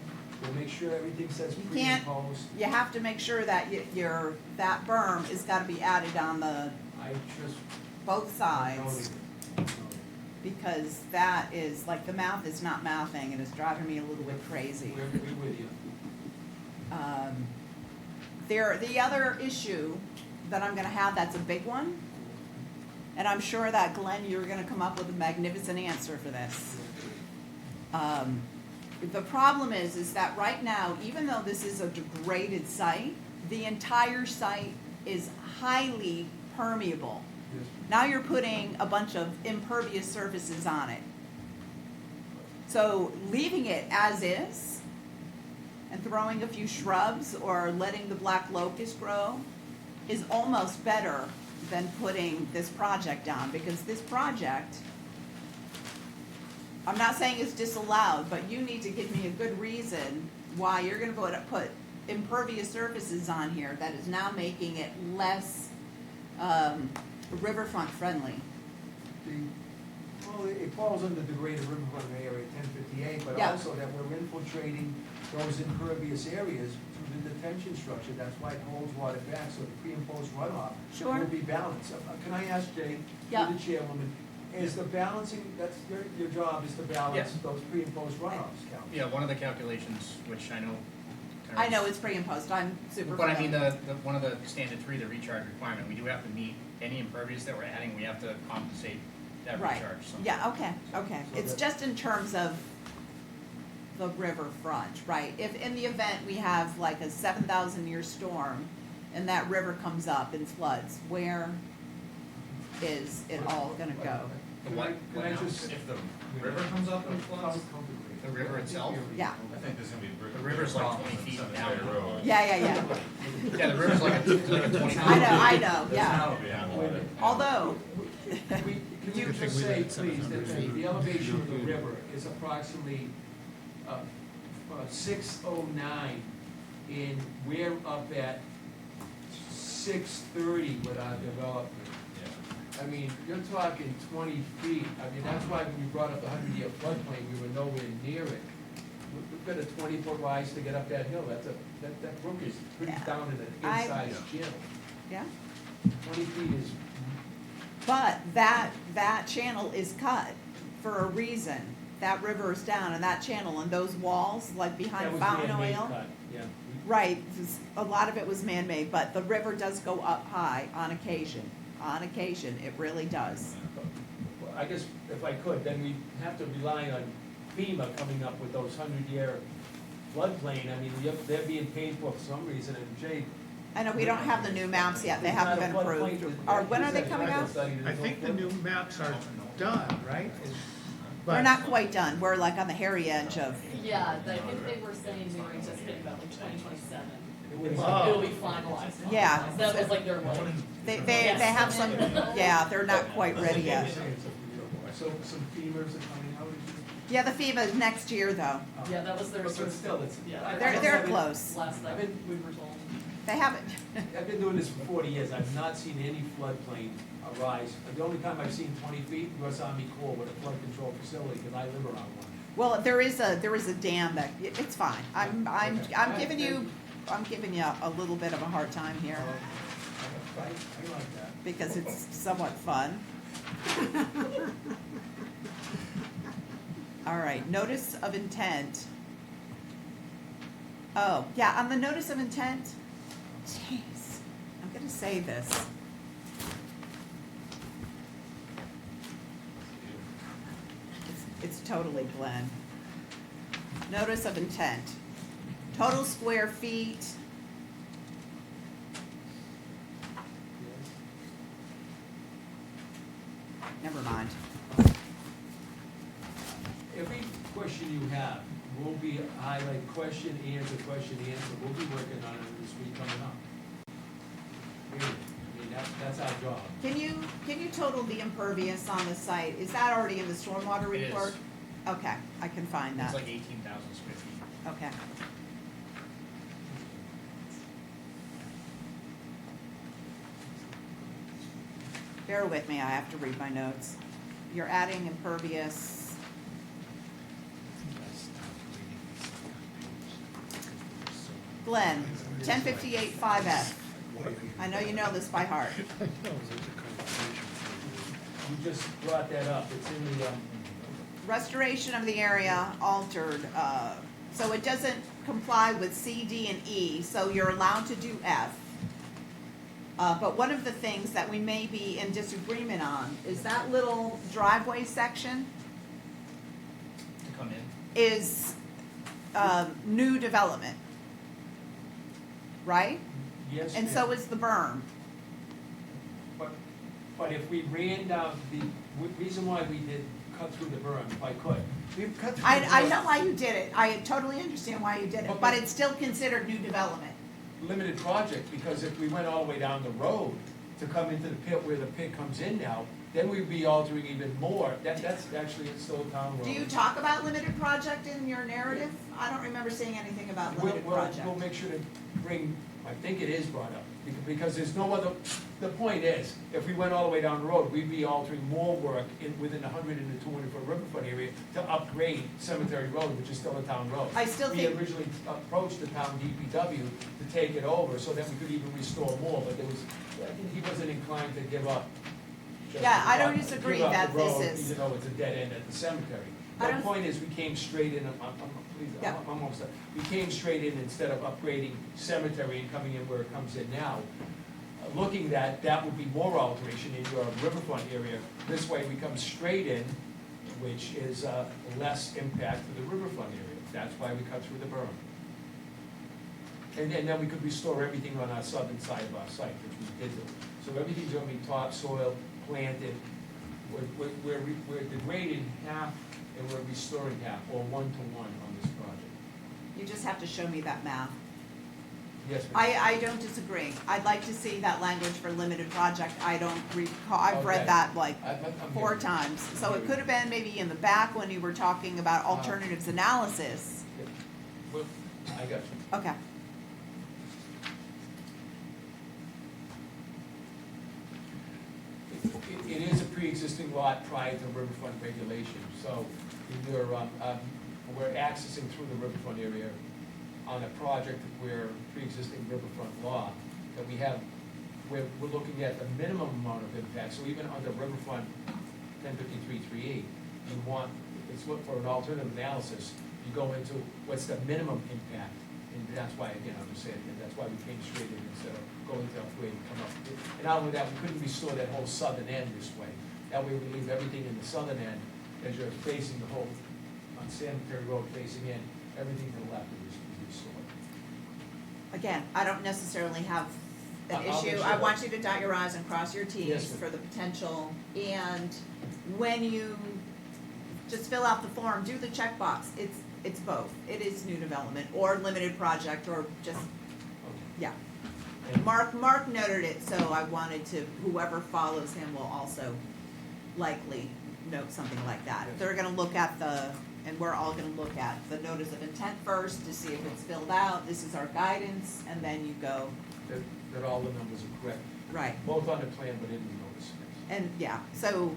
Speaker 5: we'll make sure everything says
Speaker 1: You
Speaker 5: pre and
Speaker 1: can't-
Speaker 5: post.
Speaker 1: You have to make sure that that berm has gotta be added on the,
Speaker 5: I just
Speaker 1: both sides,
Speaker 5: noted it.
Speaker 1: because that is, like, the math is not mathing, and it's driving me a little bit crazy.
Speaker 5: We're with you.
Speaker 1: The other issue that I'm gonna have, that's a big one, and I'm sure that Glenn, you're gonna come up with a magnificent answer for this. The problem is that right now, even though this is a degraded site, the entire site is highly permeable.
Speaker 5: Yes.
Speaker 1: Now you're putting a bunch of impervious surfaces on it. So leaving it as is and throwing a few shrubs or letting the black locust grow is almost better than putting this project on, because this project, I'm not saying it's disallowed, but you need to give me a good reason why you're gonna put impervious surfaces on here that is now making it less, riverfront friendly.
Speaker 5: Well, it falls under the degraded riverfront area 1058, but
Speaker 1: Yeah.
Speaker 5: also that we're infiltrating those impervious areas through the detention structure. That's why it holds water back, so the pre and post runoff
Speaker 1: Sure.
Speaker 5: will be balanced. Can I ask Jay,
Speaker 1: Yeah.
Speaker 5: through the chairwoman, is the balancing, that's your job is to balance
Speaker 7: Yes.
Speaker 5: those pre and post runoffs, Cal?
Speaker 7: Yeah, one of the calculations, which I know.
Speaker 1: I know it's pre and post, I'm super.
Speaker 7: But I mean,
Speaker 1: familiar.
Speaker 7: one of the standard three, the recharge requirement, we do have to meet any impervious that we're adding, we have to compensate that
Speaker 1: Right,
Speaker 7: recharge, so.
Speaker 1: yeah, okay, okay.
Speaker 5: So
Speaker 1: It's
Speaker 5: that-
Speaker 1: just in terms of the riverfront, right? If in the event we have like a 7,000-year storm and that river comes up and floods, where is it all gonna go?
Speaker 5: Can I just?
Speaker 10: If the river comes up and floods,
Speaker 7: The river itself?
Speaker 1: Yeah,
Speaker 10: I think there's gonna be.
Speaker 7: The river's like 20 feet
Speaker 10: Cemetery
Speaker 7: down.
Speaker 10: Road.
Speaker 1: yeah.
Speaker 7: Yeah, the river's like a 20.
Speaker 1: I know,
Speaker 10: The
Speaker 1: yeah.
Speaker 10: town will be on water.
Speaker 1: Although,
Speaker 5: Can you
Speaker 2: Good thing
Speaker 5: just
Speaker 2: we
Speaker 5: say,
Speaker 2: went
Speaker 5: please,
Speaker 2: 700
Speaker 5: that
Speaker 2: feet.
Speaker 5: the elevation of the river is approximately 609, and we're up at 630 with our development.
Speaker 10: Yeah.
Speaker 5: I mean, you're talking 20 feet. I mean, that's why when you brought up the 100-year floodplain, we were nowhere near it. We've got a 20-foot rise to get up that hill. That brook is pretty
Speaker 1: Yeah.
Speaker 5: down in an
Speaker 1: I-
Speaker 5: inside channel.
Speaker 1: yeah,
Speaker 5: 20 feet is,
Speaker 1: but that channel is cut for a reason. That river is down and that channel and those walls, like
Speaker 5: that
Speaker 1: behind
Speaker 5: was
Speaker 1: Fountain
Speaker 5: man-made
Speaker 1: Oil.
Speaker 5: cut, yeah.
Speaker 1: Right, a lot of it was man-made, but the river does go up high on occasion. On occasion, it really does.
Speaker 5: Well, I guess if I could, then we have to rely on FEMA coming up with those 100-year floodplain. I mean, they're being paid for some reason, and Jay.
Speaker 1: I know we don't have the new maps yet, they haven't been approved. Or when are they coming out?
Speaker 2: I think the new maps are done, right?
Speaker 1: We're not quite done, we're like on the hairy edge of,
Speaker 11: Yeah, I think they were saying we were anticipating about like 2027.
Speaker 2: Oh.
Speaker 11: It'll be finalized.
Speaker 1: Yeah.
Speaker 11: That was like their goal.
Speaker 1: they have some, yeah, they're not quite ready yet.
Speaker 5: So some FEMA's are coming out?
Speaker 1: Yeah, the FEMA next year though,
Speaker 11: Yeah, that was their
Speaker 5: But
Speaker 11: sort of.
Speaker 5: still, it's.
Speaker 11: Yeah.
Speaker 1: they're close.
Speaker 11: Last
Speaker 5: I've
Speaker 11: night,
Speaker 5: been-
Speaker 11: we were told.
Speaker 1: They haven't,
Speaker 5: I've been doing this for 40 years. I've not seen any floodplain arise. The only time I've seen 20 feet was Army Corps with a flood control facility, because I live around one.
Speaker 1: well, there is a dam that, it's fine. I'm giving you a little bit of a hard time here.
Speaker 5: I like that.
Speaker 1: because it's somewhat fun. All right, notice of intent. Oh, yeah, on the notice of intent, jeez, I'm gonna say this. It's totally Glenn. Notice of intent. Total square feet. Never mind.
Speaker 5: Every question you have will be highlight question, answer, we'll be working on it this week coming up. Really, I mean, that's our job.
Speaker 1: Can you total the impervious on the site? Is that already in the stormwater
Speaker 7: It is.
Speaker 1: report? Okay, I can find
Speaker 7: It's
Speaker 1: that.
Speaker 7: like 18,000 square feet.
Speaker 1: Okay. Bear with me, I have to read my notes. You're adding impervious, Glenn, 1058 5F. I know you know this by heart.
Speaker 5: You just brought that up, it's in the,
Speaker 1: Restoration of the area altered, so it doesn't comply with C, D, and E, so you're allowed to do F. But one of the things that we may be in disagreement on is that little driveway section
Speaker 7: To come in.
Speaker 1: is, new development. Right?
Speaker 5: yes.
Speaker 1: And so is the berm.
Speaker 5: But if we ran down, the reason why we did cut through the berm, if I could, we've cut through the berm.
Speaker 1: I know why you did it, I totally understand why you did it, but it's still considered new development.
Speaker 5: Limited project, because if we went all the way down the road to come into the pit where the pit comes in now, then we'd be altering even more. That's actually, it's still a town road.
Speaker 1: Do you talk about limited project in your narrative? I don't remember seeing anything about limited project.
Speaker 5: We'll make sure to bring, I think it is brought up, because there's no other, the point is, if we went all the way down the road, we'd be altering more work within the 100 and the 200 foot riverfront area to upgrade Cemetery Road, which is still a town road.
Speaker 1: I still
Speaker 5: We
Speaker 1: think,
Speaker 5: originally approached the town DPW to take it over so that we could even restore more, but there was, he wasn't inclined to give up. just
Speaker 1: Yeah, I
Speaker 5: give
Speaker 1: don't
Speaker 5: up-
Speaker 1: disagree
Speaker 5: give up
Speaker 1: that
Speaker 5: the
Speaker 1: this
Speaker 5: road,
Speaker 1: is-
Speaker 5: Even though it's a dead end at the cemetery.
Speaker 1: I
Speaker 5: The
Speaker 1: don't-
Speaker 5: point is, we came straight in, please,
Speaker 1: Yeah.
Speaker 5: I'm almost done. We came straight in instead of upgrading cemetery and coming in where it comes in now. Looking that would be more alteration in your riverfront area. This way we come straight in, which is less impact to the riverfront area. That's why we cut through the berm. And then we could restore everything on our southern side of our site, which we did do. So everything's gonna be topsoil, planted. We're degrading half and we're restoring half, or 1-to-1 on this project.
Speaker 1: you just have to show me that math.
Speaker 5: Yes, ma'am.
Speaker 1: I don't disagree. I'd like to see that language for limited project. I don't recall, I've read
Speaker 5: Okay.
Speaker 1: that like
Speaker 5: I'm
Speaker 1: 4
Speaker 5: here.
Speaker 1: times. So it could have been maybe in the back when you were talking about alternatives analysis.
Speaker 5: Well, I got you.
Speaker 1: Okay.
Speaker 5: It is a pre-existing lot prior to riverfront regulation, so we're accessing through the riverfront area on a project where pre-existing riverfront law, that we have, we're looking at the minimum amount of impact, so even under riverfront 1053-38, you want, it's look for an alternative analysis, you go into what's the minimum impact, and that's why, again, I'm just saying, and that's why we came straight in instead of going to upgrade and come up. And not only that, we couldn't restore that whole southern end this way. That way we leave everything in the southern end, as you're facing the whole, on Cemetery Road facing in, everything to the left is restored.
Speaker 1: Again, I don't necessarily have an
Speaker 5: I'll make
Speaker 1: issue.
Speaker 5: sure
Speaker 1: I
Speaker 5: that-
Speaker 1: want you to dot your i's and cross your
Speaker 5: Yes,
Speaker 1: t's
Speaker 5: ma'am.
Speaker 1: for the potential. And when you just fill out the form, do the checkbox. It's both. It is new development or limited project or just,
Speaker 5: Okay.
Speaker 1: yeah.
Speaker 5: And-
Speaker 1: Mark noted it, so I wanted to, whoever follows him will also likely note something like that. They're gonna look at and we're all gonna look at the notice of intent first to see if it's filled out, this is our guidance, and then you go,
Speaker 5: That all the numbers are correct,
Speaker 1: right.
Speaker 5: both on the plan but in the notice.
Speaker 1: And, yeah, so,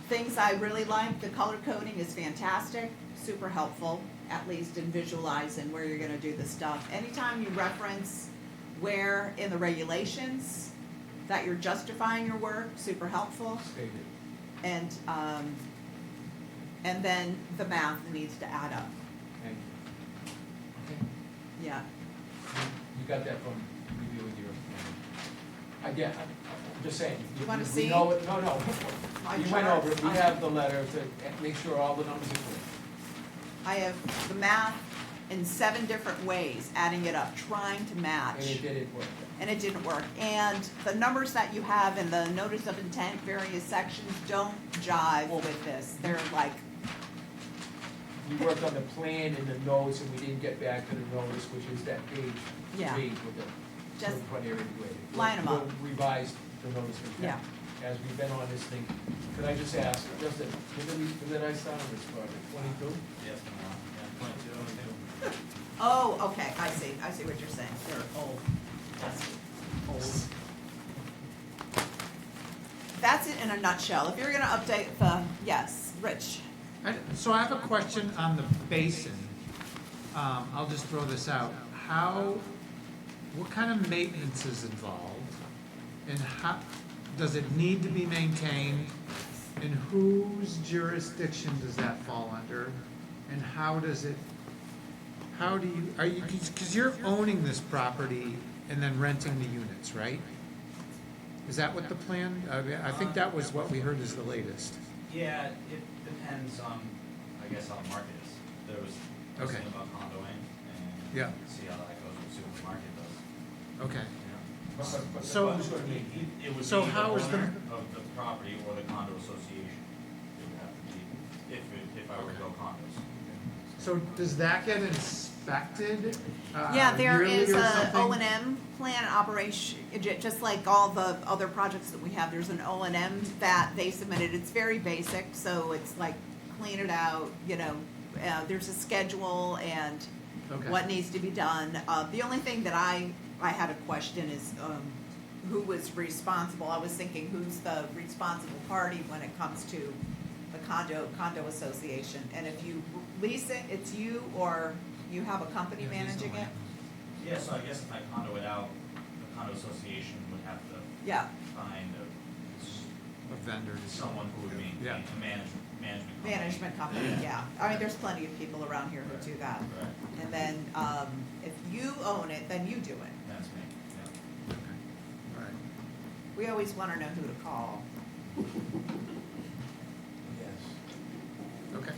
Speaker 1: things I really like, the color coding is fantastic, super helpful, at least in visualizing where you're gonna do the stuff. Anytime you reference where in the regulations, that you're justifying your work, super helpful.
Speaker 5: Stated.
Speaker 1: And then the math needs to add up,
Speaker 5: Thank you. Okay.
Speaker 1: yeah.
Speaker 5: You got that from reviewing your, again, I'm just saying.
Speaker 1: You wanna
Speaker 5: we
Speaker 1: see?
Speaker 5: know it- No, no.
Speaker 1: My
Speaker 5: You went over it, we
Speaker 1: charts.
Speaker 5: have the letter to make sure all the numbers are clear.
Speaker 1: I have the math in 7 different ways, adding it up, trying to match.
Speaker 5: And it didn't work.
Speaker 1: And it didn't work. And the numbers that you have in the notice of intent, various sections, don't jive with this. They're like,
Speaker 5: We worked on the plan and the notes, and we didn't get back to the notice, which is that page
Speaker 1: Yeah.
Speaker 5: 3 with the
Speaker 1: Just
Speaker 5: front area degraded.
Speaker 1: line 'em up.
Speaker 5: We'll revise the notice of intent. As we've been on this thing, could I just ask, Justin, when did I start on this project, 22?
Speaker 10: Yes, yeah, 22.
Speaker 1: oh, okay, I see what you're saying. They're old. That's old. That's it in a nutshell. If you're gonna update the, yes, Rich.
Speaker 2: So I have a question on the basin. I'll just throw this out. What kind of maintenance is involved? And how, does it need to be maintained? And whose jurisdiction does that fall under? And how do you, because you're owning this property and then renting the units, right? Is that what the plan, I think that was what we heard is the latest.
Speaker 10: Yeah, it depends on, I guess, how the market is. There was
Speaker 2: Okay.
Speaker 10: something about condoing, and
Speaker 2: Yeah.
Speaker 10: see how that goes, we'll see what the market does.
Speaker 2: Okay.
Speaker 5: But
Speaker 2: So-
Speaker 5: who's gonna meet?
Speaker 10: It would
Speaker 2: So
Speaker 10: be the
Speaker 2: how is the-
Speaker 10: owner of the property or the condo association. It would have to be, if I were to go condos.
Speaker 2: So does that get inspected?
Speaker 1: Yeah, there
Speaker 2: yearly
Speaker 1: is
Speaker 2: or
Speaker 1: a
Speaker 2: something?
Speaker 1: O&M plan operation, just like all the other projects that we have, there's an O&M that they submitted. It's very basic, so it's like clean it out, there's a schedule and
Speaker 2: Okay.
Speaker 1: what needs to be done. The only thing that I had a question is, who was responsible? I was thinking, who's the responsible party when it comes to the condo association? And if you lease it, it's you, or you have a company managing it?
Speaker 10: Yeah, so I guess if I condo it out, the condo association would have to
Speaker 1: Yeah,
Speaker 10: find
Speaker 2: A vendor.
Speaker 10: someone who would maintain
Speaker 2: Yeah.
Speaker 10: a management company.
Speaker 1: management company, yeah. I mean, there's plenty of people around here who do that.
Speaker 10: Correct,
Speaker 1: And then, if you own it, then you do it.
Speaker 10: that's me, yeah.
Speaker 2: All right.
Speaker 1: We always wanna know who to call.
Speaker 5: Yes.
Speaker 2: Okay.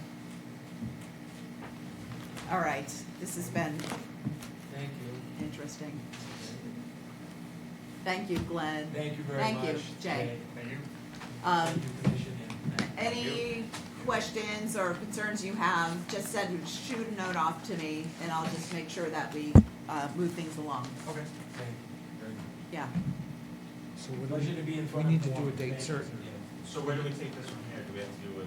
Speaker 1: All right, this has been
Speaker 5: Thank you.
Speaker 1: interesting. Thank you, Glenn.
Speaker 5: Thank you very much.
Speaker 1: Thank you, Jay.
Speaker 10: Thank you.
Speaker 5: Thank you, Commissioner.
Speaker 1: Any questions or concerns you have, just shoot a note off to me, and I'll just make sure that we, move things along.
Speaker 5: Okay. Thank you very much.
Speaker 1: Yeah.
Speaker 2: So what do
Speaker 5: Pleasure to be in
Speaker 2: we
Speaker 5: front of
Speaker 2: need to
Speaker 5: the
Speaker 2: do a
Speaker 5: board.
Speaker 2: date
Speaker 5: Thank you.
Speaker 2: certain.
Speaker 10: So where do we take this from here? Do we have to do it?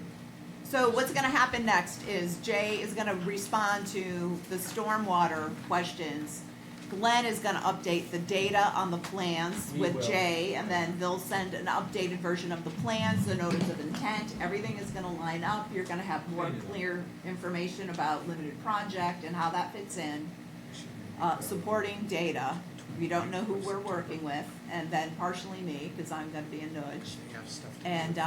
Speaker 1: So what's gonna happen next is Jay is gonna respond to the stormwater questions. Glenn is gonna update the data on the plans
Speaker 5: We
Speaker 1: with
Speaker 5: will.
Speaker 1: Jay, and then they'll send an updated version of the plans, the notice of intent, everything is gonna line up. You're gonna have more clear information about limited project and how that fits in. Supporting data, we don't know who we're working with, and then partially me, cause I'm gonna be a nudge. And,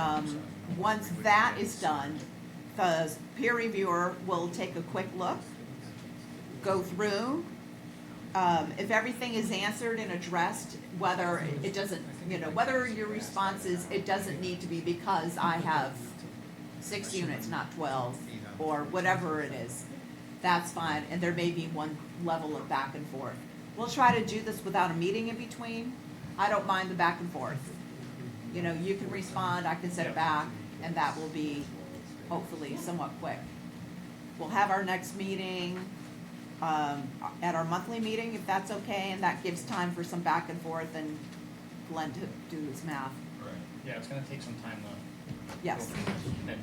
Speaker 1: once that is done, the peer reviewer will take a quick look, go through. If everything is answered and addressed, whether it doesn't, whether your response is, it doesn't need to be because I have 6 units, not 12, or whatever it is, that's fine, and there may be one level of back and forth. We'll try to do this without a meeting in between. I don't mind the back and forth. You can respond, I can send it back, and that will be hopefully somewhat quick. We'll have our next meeting, at our monthly meeting, if that's okay, and that gives time for some back and forth and Glenn to do his math.
Speaker 10: Right.
Speaker 7: Yeah, it's gonna take some time to.
Speaker 1: Yes.
Speaker 7: go through this. And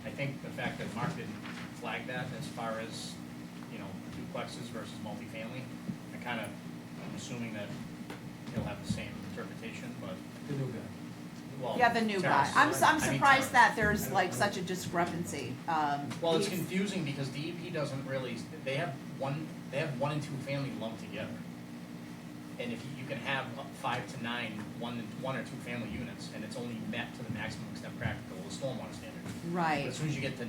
Speaker 7: I think the fact that Mark didn't flag that as far as, duplexes versus multifamily, I'm assuming that he'll have the same interpretation, but,
Speaker 5: The new guy.
Speaker 7: well.
Speaker 1: Yeah, the new guy.
Speaker 7: terrace.
Speaker 1: I'm
Speaker 7: I mean,
Speaker 1: surprised
Speaker 7: terrace.
Speaker 1: that there's like such a discrepancy.
Speaker 7: Well, it's
Speaker 1: he's-
Speaker 7: confusing because DEP doesn't really, they have one and two family lumped together. And if you can have up 5 to 9, one or two family units, and it's only met to the maximum extent practical, the stormwater standard. But
Speaker 1: Right.
Speaker 7: as soon as you get to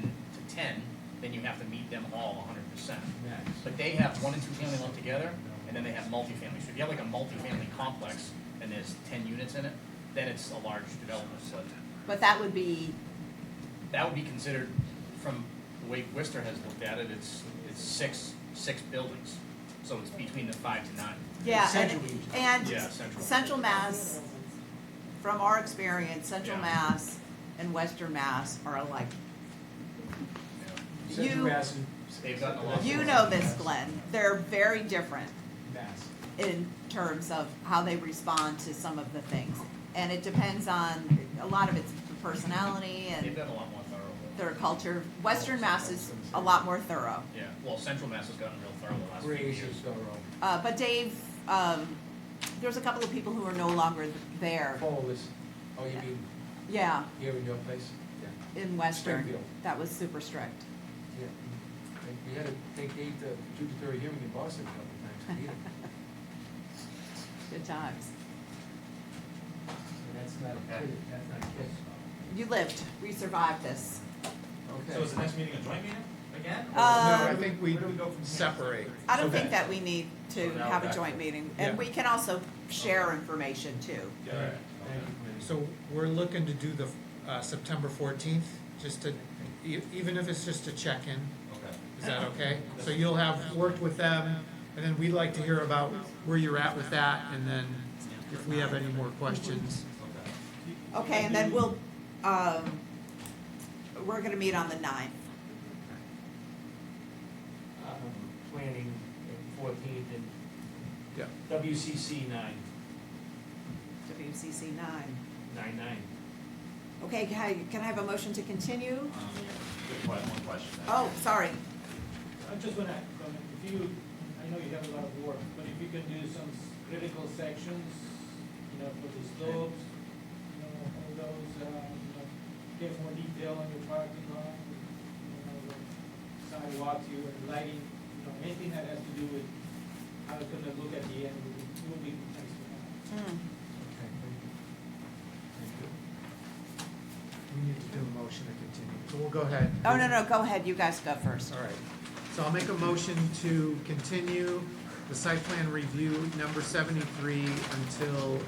Speaker 7: 10, then you have to meet them all 100%.
Speaker 5: Max.
Speaker 7: But they have 1 and 2 family lumped together, and then they have multifamily. So if you have like a multifamily complex, and there's 10 units in it, then it's a large development. So
Speaker 1: But that would be,
Speaker 7: that would be considered, from the way Worcester has looked at it, it's six buildings. So it's between the 5 to 9.
Speaker 1: yeah,
Speaker 5: Central region.
Speaker 1: and
Speaker 7: Yeah, central.
Speaker 1: Central Mass, from our experience, Central
Speaker 7: Yeah.
Speaker 1: Mass and Western Mass are alike.
Speaker 7: Yeah.
Speaker 5: Central
Speaker 1: You-
Speaker 5: Mass and
Speaker 7: They've gotten a lot.
Speaker 1: You know this, Glenn, they're very different
Speaker 5: Mass.
Speaker 1: in terms of how they respond to some of the things. And it depends on, a lot of it's the personality
Speaker 7: They've
Speaker 1: and
Speaker 7: been a lot more thorough.
Speaker 1: their culture. Western Mass is a lot more thorough.
Speaker 7: Yeah, well, Central Mass has gotten real thorough the last few
Speaker 5: Gracious,
Speaker 7: years.
Speaker 5: thorough.
Speaker 1: But Dave, there's a couple of people who are no longer there.
Speaker 5: Follow this. Oh, you mean
Speaker 1: Yeah,
Speaker 5: here in your place? Yeah.
Speaker 1: in Western,
Speaker 5: Springfield.
Speaker 1: that was super strict.
Speaker 5: Yeah. We had to take Dave to judiciary hearing in Boston a couple of times to meet him.
Speaker 1: Good times.
Speaker 5: That's not a kid, that's not a kid.
Speaker 1: You lived, we survived this.
Speaker 5: Okay.
Speaker 10: So is the next meeting a joint meeting again? or-
Speaker 2: No, I
Speaker 1: Um,
Speaker 2: think we
Speaker 10: Where do we go from here?
Speaker 2: separate.
Speaker 1: I don't
Speaker 10: Okay.
Speaker 1: think that we need to
Speaker 10: So now
Speaker 1: have a
Speaker 10: back
Speaker 1: joint
Speaker 10: to-
Speaker 1: meeting,
Speaker 2: Yeah.
Speaker 1: and we can also share information too.
Speaker 10: Yeah,
Speaker 5: All right.
Speaker 10: okay.
Speaker 5: Thank you, committee.
Speaker 2: So we're looking to do the September 14th, just to, even if it's just a check-in,
Speaker 10: Okay.
Speaker 2: is that okay? So you'll have worked with them, and then we'd like to hear about where you're at with that, and then if we have any more questions.
Speaker 10: Okay.
Speaker 1: Okay, and then we're gonna meet on the 9th.
Speaker 5: Planning 14th and
Speaker 2: Yeah.
Speaker 5: WCC
Speaker 1: WCC 9.
Speaker 5: 9.
Speaker 1: Okay, can I have a motion to continue?
Speaker 10: Good question, one question. then.
Speaker 1: Oh, sorry.
Speaker 3: I just wanna, if you, I know you have a lot of work, but if you can do some critical sections, you know, for the slopes, you know, all those, you know, get more detail on your parking lot, you know, the sidewalks, your lighting, you know, anything that has to do with how it's gonna look at the end, will be nice to have.
Speaker 1: Hmm.
Speaker 5: Okay, thank you. Thank you.
Speaker 2: We need to do a motion to continue, so we'll go ahead.
Speaker 1: Oh, no, go ahead, you guys go first.
Speaker 2: All right, so I'll make a motion to continue the site plan review number 73 until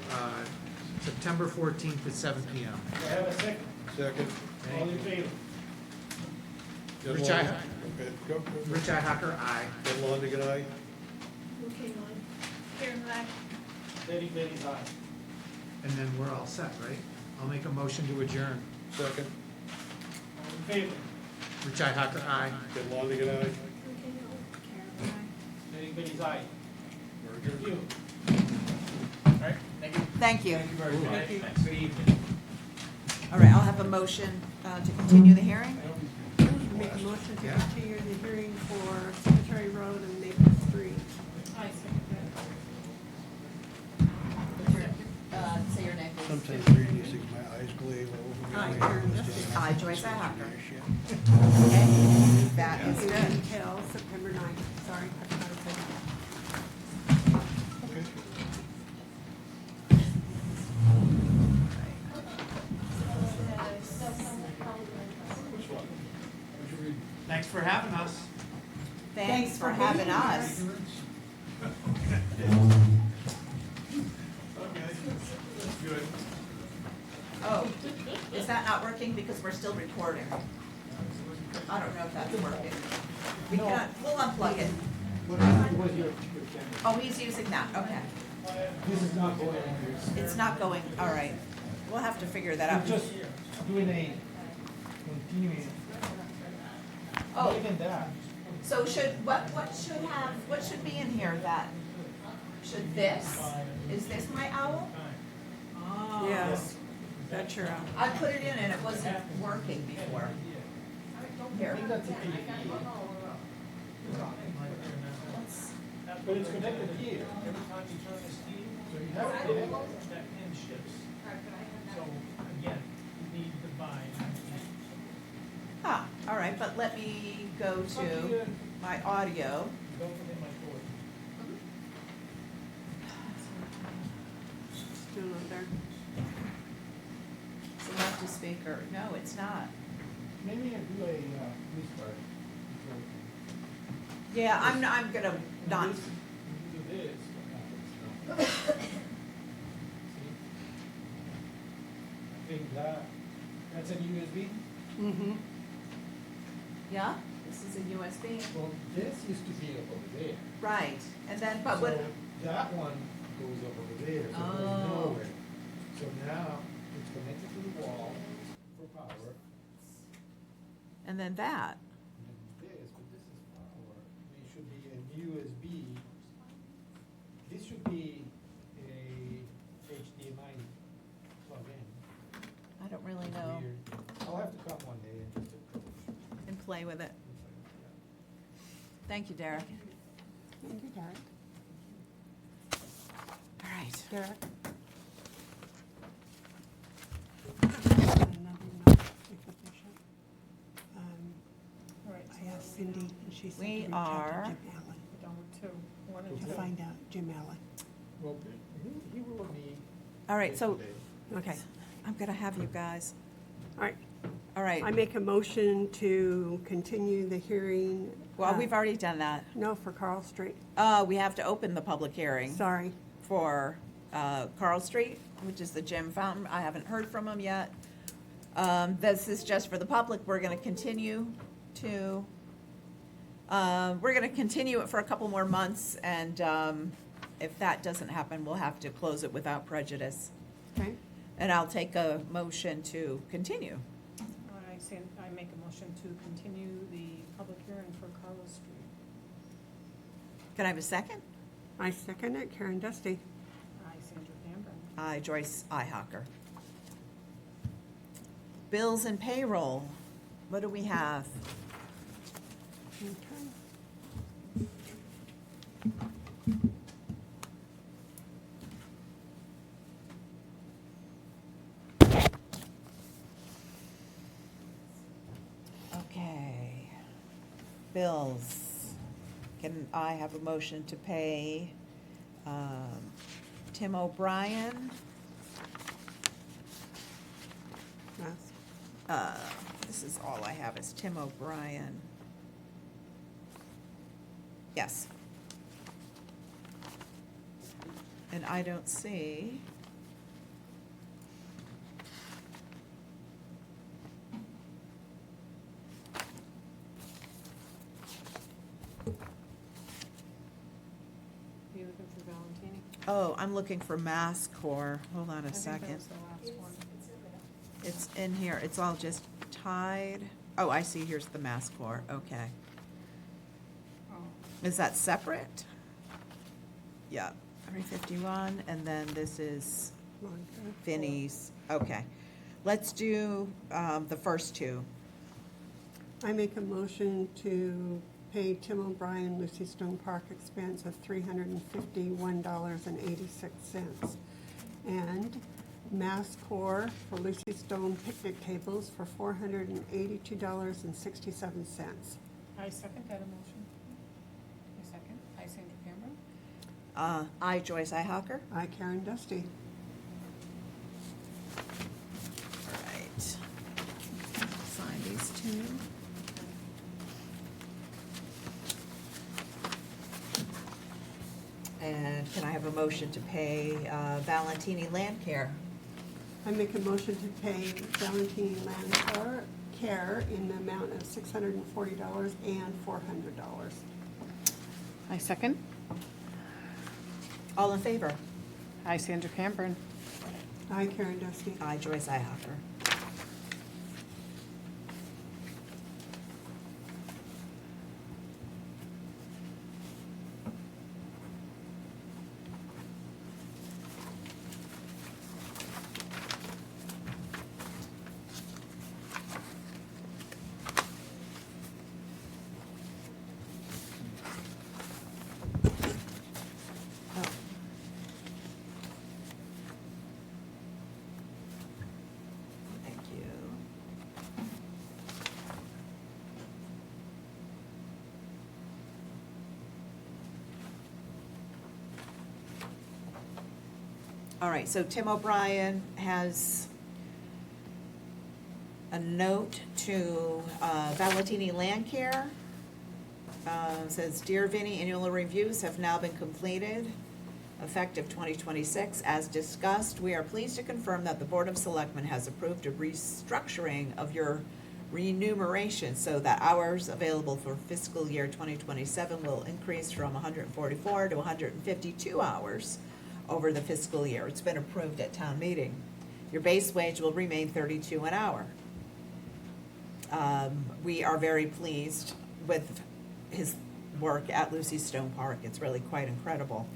Speaker 2: September 14th at 7 PM.
Speaker 3: Do I have a second?
Speaker 6: Second.
Speaker 3: All in favor?
Speaker 2: Rich Hacker, aye.
Speaker 6: Ed Longigan, aye.
Speaker 3: Derek Bailey's aye.
Speaker 2: And then we're all set, right? I'll make a motion to adjourn.
Speaker 6: Second.
Speaker 3: All in favor?
Speaker 2: Rich Hacker, aye.
Speaker 6: Ed Longigan, aye.
Speaker 3: Derek Bailey's aye.
Speaker 6: We're adjourned.
Speaker 3: Thank you.
Speaker 7: All right, thank you.
Speaker 1: Thank you.
Speaker 5: Thank you very much.
Speaker 7: Thanks.
Speaker 5: Good evening.
Speaker 1: All right, I'll have a motion to continue the hearing.
Speaker 4: Make a motion to
Speaker 2: Yeah.
Speaker 4: continue the hearing for Cemetery Road and Maple Street.
Speaker 1: Say your name, please.
Speaker 6: Sometimes reading these things, my eyes glaze over.
Speaker 4: Hi, Karen Jeffries.
Speaker 1: I, Joyce Hacker. Okay, that is good.
Speaker 4: Until September 9th. Sorry, I forgot to say that.
Speaker 6: Okay.
Speaker 2: Thanks for having us.
Speaker 1: Thanks for having us. Oh, is that not working? Because we're still recording. I don't know if that's working. We can, we'll unplug it.
Speaker 3: What was your camera?
Speaker 1: Oh, he's using that, okay.
Speaker 3: This is not going anywhere.
Speaker 1: It's not going, all right. We'll have to figure that
Speaker 3: I'm
Speaker 1: out.
Speaker 3: just doing a continuing,
Speaker 1: Oh,
Speaker 3: not even that.
Speaker 1: so what should be in here that, should this, is this my owl? Oh.
Speaker 4: Yes, that's your,
Speaker 1: I put it in and it wasn't working before. Here.
Speaker 3: I think that's a key. But it's connected here. Every time you turn this key, so you have it connected. That pin shifts. So again, you need to bind.
Speaker 1: Ah, all right, but let me go to my audio.
Speaker 3: Don't forget my cord.
Speaker 4: Still not there.
Speaker 1: Select a speaker. No, it's not.
Speaker 3: Maybe I do a, police card.
Speaker 1: Yeah, I'm gonna not,
Speaker 3: This, do this, what happens now? See? I think that's a USB.
Speaker 4: Mm-hmm.
Speaker 1: yeah, this is a USB.
Speaker 3: Well, this used to be up over there.
Speaker 1: Right, and then, but what,
Speaker 3: So that one goes up over there, so it
Speaker 1: Oh.
Speaker 3: goes nowhere. So now it's connected to the wall for power.
Speaker 1: and then that.
Speaker 3: And then this, but this is power. It should be a USB. This should be a HDMI plug-in.
Speaker 1: I don't really know.
Speaker 3: Weird. I'll have to come one day and just troubleshoot.
Speaker 1: And play with it. Thank you, Derek.
Speaker 4: Thank you, Derek.
Speaker 1: All right.
Speaker 4: Derek? Another note, if efficient.
Speaker 9: All right,
Speaker 4: I
Speaker 9: so
Speaker 4: asked Cindy, and she said to
Speaker 1: We
Speaker 4: reach out
Speaker 1: are-
Speaker 4: to Jim Allen
Speaker 9: we're done with two, one and
Speaker 3: Okay.
Speaker 4: to
Speaker 9: two.
Speaker 4: find out Jim Allen.
Speaker 3: Well, he wrote me.
Speaker 1: All right, so
Speaker 3: yesterday.
Speaker 4: Okay,
Speaker 1: I'm gonna have you guys,
Speaker 4: all right.
Speaker 1: all right.
Speaker 4: I make a motion to continue the hearing.
Speaker 1: Well, we've already done that.
Speaker 4: No, for Carl Street.
Speaker 1: We have to open the public hearing
Speaker 4: Sorry.
Speaker 1: for Carl Street, which is the Jim Fountain. I haven't heard from him yet. This is just for the public. We're gonna continue to, we're gonna continue it for a couple more months, and if that doesn't happen, we'll have to close it without prejudice.
Speaker 4: Okay,
Speaker 1: And I'll take a motion to continue.
Speaker 9: I make a motion to continue the public hearing for Carlos Street.
Speaker 1: Can I have a second?
Speaker 4: I second it. Karen Dusty.
Speaker 9: I, Sandra Cameron.
Speaker 1: Aye, Joyce Ihawker. Bills and payroll. What do we have?
Speaker 4: Okay.
Speaker 1: Okay. Bills. Can I have a motion to pay Tim O'Brien?
Speaker 4: Yes.
Speaker 1: This is all I have is Tim O'Brien. Yes. And I don't see.
Speaker 9: Are you looking for Valentini?
Speaker 1: Oh, I'm looking for Mass Corps. Hold on
Speaker 9: I
Speaker 1: a
Speaker 9: think that
Speaker 1: second.
Speaker 9: was the last one.
Speaker 1: It's in here. It's all just tied. Oh, I see. Here's the Mass Corps. Okay.
Speaker 9: Oh,
Speaker 1: Is that separate? Yeah, 351, and then this is
Speaker 4: Monica.
Speaker 1: Vinnie's. Okay. Let's do the first two.
Speaker 4: I make a motion to pay Tim O'Brien Lucy Stone Park expense of $351.86. And Mass Corps for Lucy Stone picnic tables for $482.67.
Speaker 9: I second that motion. I second. I, Sandra Cameron.
Speaker 1: I, Joyce Ihawker.
Speaker 4: I, Karen Dusty.
Speaker 1: All right. Sign these two. And can I have a motion to pay Valentini Land Care?
Speaker 4: I make a motion to pay Valentine Land Care in the amount of $640 and $400.
Speaker 9: I second.
Speaker 1: All in favor?
Speaker 9: I, Sandra Cameron.
Speaker 4: I, Karen Dusty.
Speaker 1: I, Joyce Ihawker. All right, so Tim O'Brien has a note to Valentini Land Care. Says, Dear Vinnie, annual reviews have now been completed, effective 2026. As discussed, we are pleased to confirm that the Board of Selectmen has approved a restructuring of your remuneration so that hours available for fiscal year 2027 will increase from 144 to 152 hours over the fiscal year. It's been approved at town meeting. Your base wage will remain 32 an hour. We are very pleased with his work at Lucy Stone Park. It's really quite incredible.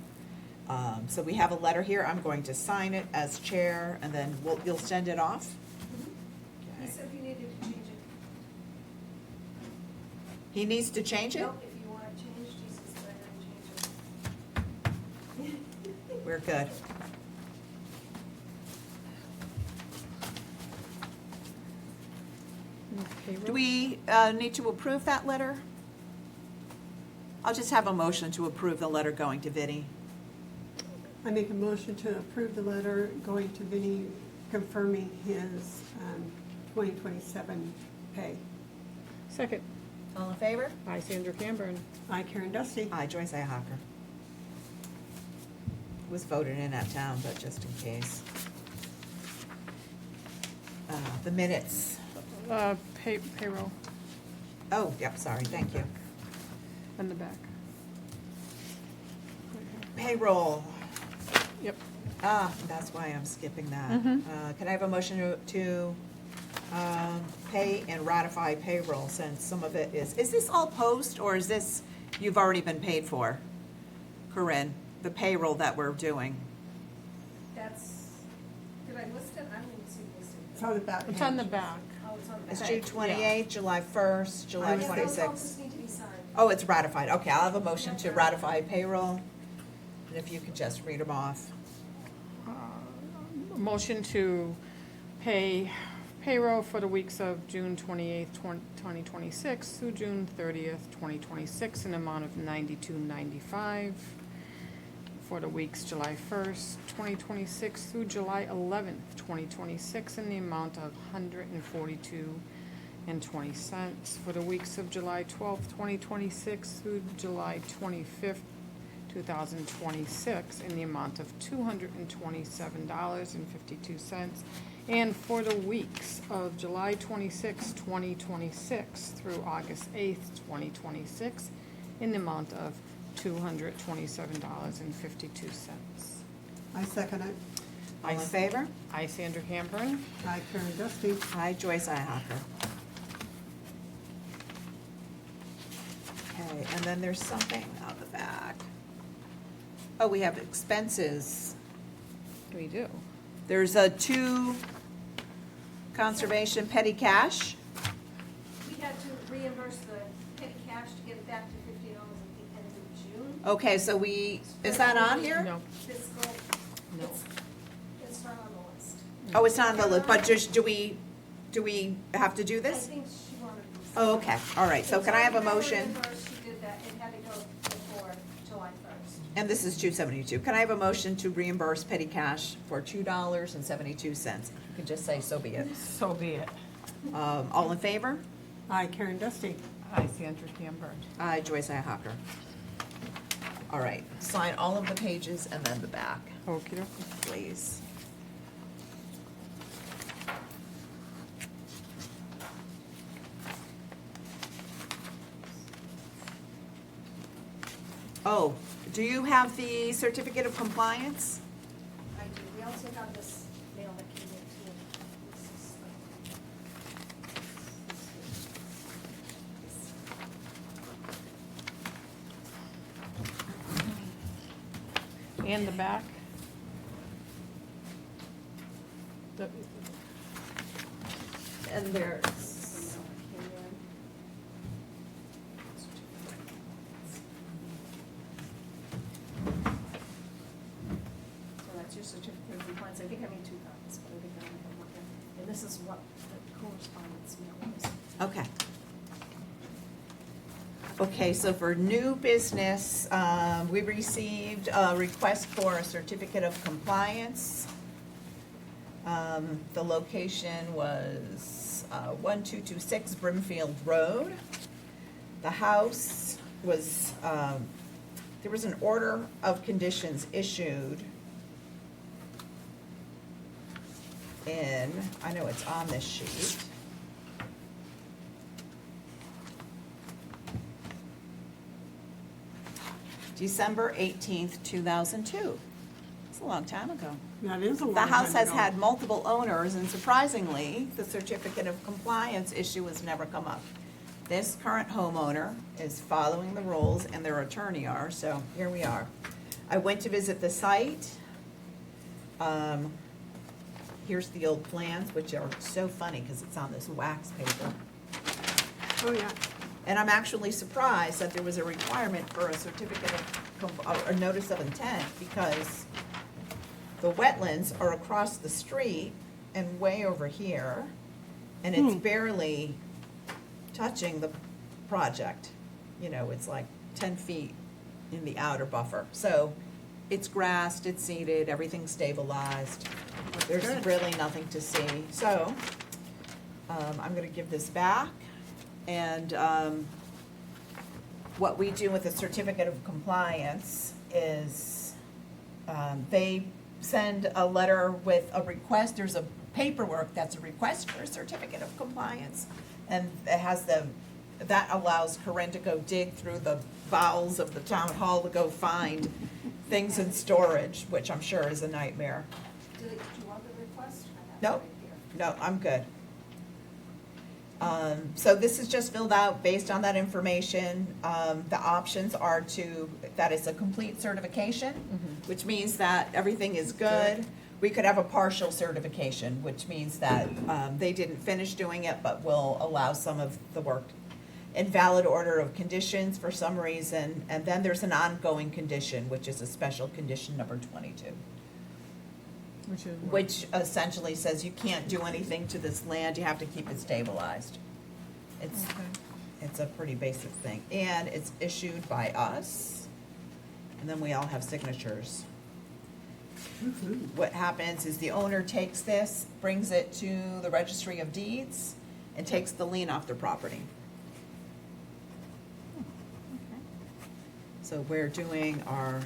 Speaker 1: So we have a letter here. I'm going to sign it as chair, and then you'll send it off?
Speaker 12: He
Speaker 1: Okay.
Speaker 12: said he needed to change it.
Speaker 1: He needs to change it?
Speaker 12: No, if you want it changed, he says go ahead and change it.
Speaker 1: We're good. Do we need to approve that letter? I'll just have a motion to approve the letter going to Vinnie.
Speaker 4: I make a motion to approve the letter going to Vinnie confirming his 2027 pay.
Speaker 9: Second.
Speaker 1: All in favor?
Speaker 9: Aye, Sandra Camburn.
Speaker 4: I, Karen Dusty.
Speaker 1: Aye, Joyce Ihacker. Was voted in at town, but just in case. The minutes.
Speaker 9: Payroll
Speaker 1: Oh, yep, sorry, thank you.
Speaker 9: in the back.
Speaker 1: Payroll.
Speaker 9: Yep.
Speaker 1: That's why I'm skipping that.
Speaker 9: Mhm.
Speaker 1: Can I have a motion to pay and ratify payroll, since some of it is this all post, or is this, you've already been paid for? Corinne, the payroll that we're doing.
Speaker 12: That's, did I list it? I don't even see it listed.
Speaker 4: It's on the back.
Speaker 9: It's on the back.
Speaker 12: Oh, it's on the
Speaker 1: It's
Speaker 12: back.
Speaker 1: June 28th, July 1st, July
Speaker 4: was thinking-
Speaker 12: Those all
Speaker 1: 26th.
Speaker 12: just need to be signed.
Speaker 1: Oh, it's ratified. Okay, I'll have a motion to ratify payroll. And if you could just read them off.
Speaker 9: Motion to pay payroll for the weeks of June 28th, 2026 through June 30th, 2026, in the amount of $92.95. For the weeks July 1st, 2026 through July 11th, 2026, in the amount of $142.20. For the weeks of July 12th, 2026 through July 25th, 2026, in the amount of $227.52. And for the weeks of July 26, 2026 through August 8th, 2026, in the amount of $227.52.
Speaker 4: I second it.
Speaker 1: All in favor?
Speaker 9: I, Sandra Camburn.
Speaker 4: I, Karen Dusty.
Speaker 1: Hi, Joyce Ihacker. Okay, and then there's something on the back. Oh, we have expenses.
Speaker 9: We do.
Speaker 1: There's a 2 conservation petty cash.
Speaker 12: We had to reimburse the petty cash to get it back to $50 at the end of June.
Speaker 1: Okay, so is that on here?
Speaker 9: No.
Speaker 12: Fiscal,
Speaker 9: No.
Speaker 12: it's not on the list.
Speaker 1: Oh, it's not on the list, but just, do we have to do
Speaker 12: I
Speaker 1: this?
Speaker 12: think she wanted to.
Speaker 1: Oh, okay, all right, so can I have a
Speaker 12: It's already
Speaker 1: motion?
Speaker 12: been reimbursed. She did that, it had to go before July 1st.
Speaker 1: And this is 272. Can I have a motion to reimburse petty cash for $2.72? You can just say, so be it.
Speaker 9: So be it.
Speaker 1: All in favor?
Speaker 4: I, Karen Dusty.
Speaker 9: I, Sandra Camburn.
Speaker 1: Aye, Joyce Ihacker. All right, sign all of the pages and then the back,
Speaker 9: Okey doke.
Speaker 1: please. Oh, do you have the certificate of compliance?
Speaker 12: I do. We also got this mail that came in too. This is,
Speaker 9: And the back? The-
Speaker 1: And there's,
Speaker 12: came in. So that's your certificate of compliance. I think I made 2 copies, but I think I only have one here. And this is what the correspondence mail is.
Speaker 1: okay. Okay, so for new business, we received a request for a certificate of compliance. The location was 1226 Brimfield Road. The house was, there was an order of conditions issued in, I know it's on this sheet. December 18th, 2002. It's a long time ago.
Speaker 4: That is a long
Speaker 1: The house
Speaker 4: time
Speaker 1: has
Speaker 4: ago.
Speaker 1: had multiple owners, and surprisingly, the certificate of compliance issue has never come up. This current homeowner is following the rules, and their attorney are, so here we are. I went to visit the site. Here's the old plans, which are so funny, because it's on this wax paper.
Speaker 4: Oh, yeah.
Speaker 1: And I'm actually surprised that there was a requirement for a certificate of, a notice of intent, because the wetlands are across the street and way over here, and it's barely touching the project. You know, it's like 10 feet in the outer buffer. So it's grassed, it's seeded, everything's stabilized. There's
Speaker 4: good.
Speaker 1: really nothing to see. So, I'm gonna give this back. And what we do with the certificate of compliance is they send a letter with a request. There's a paperwork that's a request for a certificate of compliance. And it has that allows Corinne to go dig through the bowels of the town hall to go find things in storage, which I'm sure is a nightmare.
Speaker 12: Do you want the request? I have
Speaker 1: Nope.
Speaker 12: it right here.
Speaker 1: No, I'm good. So this is just filled out based on that information. The options are that it's a complete certification, which means that everything is good. We could have a partial certification, which means that they didn't finish doing it, but will allow some of the work. Invalid order of conditions for some reason, and then there's an ongoing condition, which is a special condition number 22. Which essentially says you can't do anything to this land, you have to keep it stabilized. It's a pretty basic thing, and it's issued by us, and then we all have signatures. What happens is the owner takes this, brings it to the Registry of Deeds, and takes the lien off their property. So we're doing our,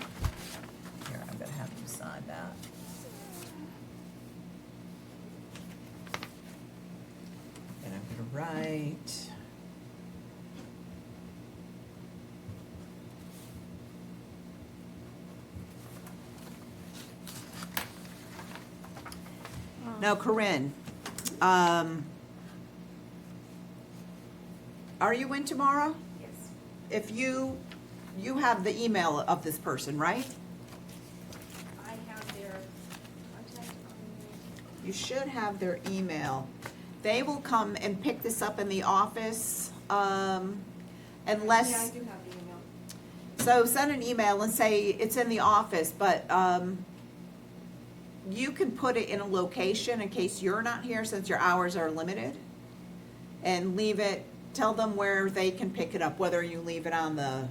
Speaker 1: here, I'm gonna have you sign that. And I'm gonna write. Now, Corinne, are you in tomorrow?
Speaker 12: Yes.
Speaker 1: If you have the email of this person, right?
Speaker 12: I have their contact on
Speaker 1: You should have their email. They will come and pick this up in the office, unless.
Speaker 12: Yeah, I do have the email.
Speaker 1: So send an email and say it's in the office, but you can put it in a location in case you're not here, since your hours are limited. And leave it, tell them where they can pick it up, whether you leave it on the,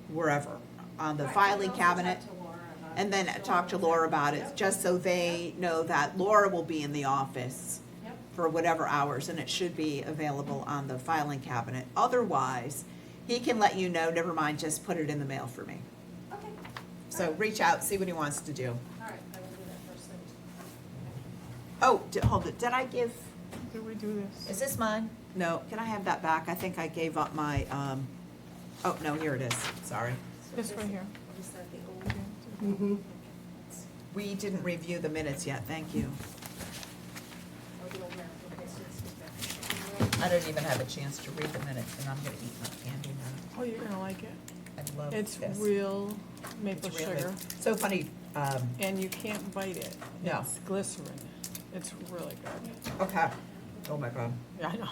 Speaker 1: wherever, on the
Speaker 12: Right,
Speaker 1: filing
Speaker 12: I can also
Speaker 1: cabinet.
Speaker 12: talk to Laura about
Speaker 1: And then
Speaker 12: it.
Speaker 1: talk to Laura about it, just so they know that Laura will be in the office
Speaker 12: Yep.
Speaker 1: for whatever hours, and it should be available on the filing cabinet. Otherwise, he can let you know, never mind, just put it in the mail for me.
Speaker 12: Okay.
Speaker 1: So
Speaker 12: Alright.
Speaker 1: reach out, see what he wants to do.
Speaker 12: All right, I will do that first thing.
Speaker 1: Oh, hold it, did I give,
Speaker 9: Did we do this?
Speaker 1: is this mine? No, can I have that back? I think I gave up my, oh, no, here it is, sorry.
Speaker 9: This right here.
Speaker 12: Is that the old?
Speaker 4: Mm-hmm.
Speaker 1: We didn't review the minutes yet, thank you.
Speaker 12: Or the old map? Okay, so this is back.
Speaker 1: I don't even have a chance to read the minutes, and I'm gonna eat my candy now.
Speaker 9: Oh, you're gonna like it.
Speaker 1: I love
Speaker 9: It's
Speaker 1: this.
Speaker 9: real maple
Speaker 1: It's really-
Speaker 9: sugar,
Speaker 1: So funny,
Speaker 9: and you can't bite it.
Speaker 1: No.
Speaker 9: It's glycerin. It's really good.
Speaker 1: okay, oh my God.
Speaker 9: Yeah, I know.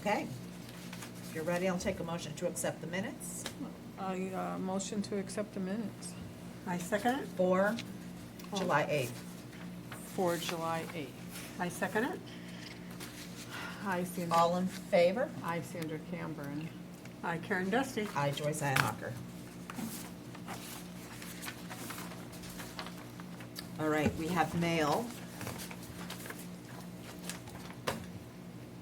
Speaker 1: Okay. If you're ready, I'll take a motion to accept the minutes
Speaker 9: I, motion to accept the minutes
Speaker 4: I second it.
Speaker 1: for July 8th.
Speaker 9: for July 8th.
Speaker 4: I second it.
Speaker 9: Hi, Sandra.
Speaker 1: All in favor?
Speaker 9: I, Sandra Camburn.
Speaker 4: I, Karen Dusty.
Speaker 1: Aye, Joyce Ihawker. All right, we have mail.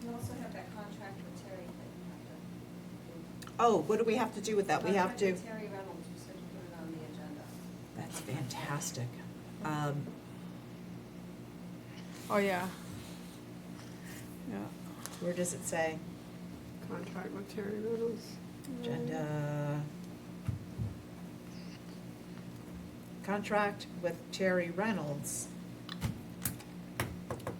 Speaker 12: You also have that contract with Terry that you have to do.
Speaker 1: Oh, what do we have to do with that? We have to,
Speaker 12: Contract with Terry Reynolds, you said you put it on the agenda.
Speaker 1: that's fantastic.
Speaker 9: Oh, yeah. Yeah.
Speaker 1: Where does it say?
Speaker 4: Contract with Terry Reynolds.
Speaker 1: Agenda. Contract with Terry Reynolds.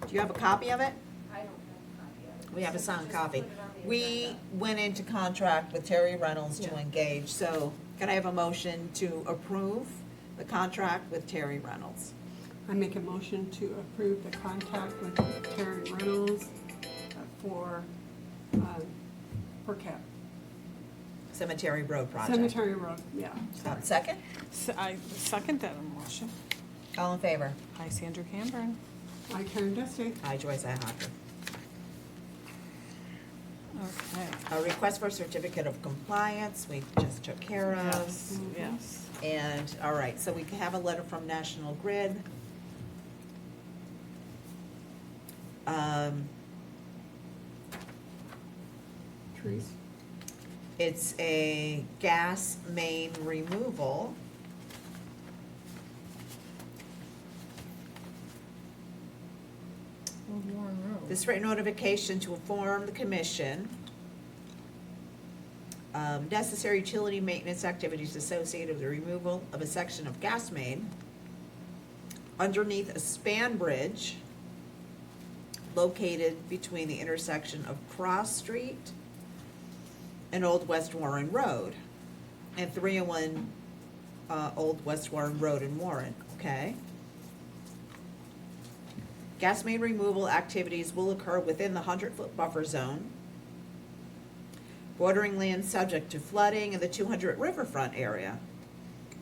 Speaker 1: Do you have a copy of it?
Speaker 12: I don't have a copy of it.
Speaker 1: We have a
Speaker 12: So
Speaker 1: signed
Speaker 12: just
Speaker 1: copy.
Speaker 12: put it on the
Speaker 1: We
Speaker 12: agenda.
Speaker 1: went into contract with Terry Reynolds to
Speaker 9: Yeah.
Speaker 1: engage, so can I have a motion to approve the contract with Terry Reynolds?
Speaker 4: I make a motion to approve the contract with Terry Reynolds for cap.
Speaker 1: Cemetery Road Project.
Speaker 4: Cemetery Road, yeah.
Speaker 1: Second?
Speaker 9: I second that motion.
Speaker 1: All in favor?
Speaker 9: Hi, Sandra Camburn.
Speaker 4: I, Karen Dusty.
Speaker 1: Aye, Joyce Ihawker.
Speaker 9: Okay.
Speaker 1: A request for certificate of compliance, we just took care of.
Speaker 9: Yes, yes.
Speaker 1: And, all right, so we have a letter from National Grid.
Speaker 4: Trees.
Speaker 1: It's a gas main removal.
Speaker 9: Old Warren Road.
Speaker 1: This written notification to inform the commission necessary utility maintenance activities associated with the removal of a section of gas main underneath a span bridge located between the intersection of Cross Street and Old West Warren Road, and 301 Old West Warren Road in Warren, okay? Gas main removal activities will occur within the 100-foot buffer zone, bordering land subject to flooding in the 200 riverfront area.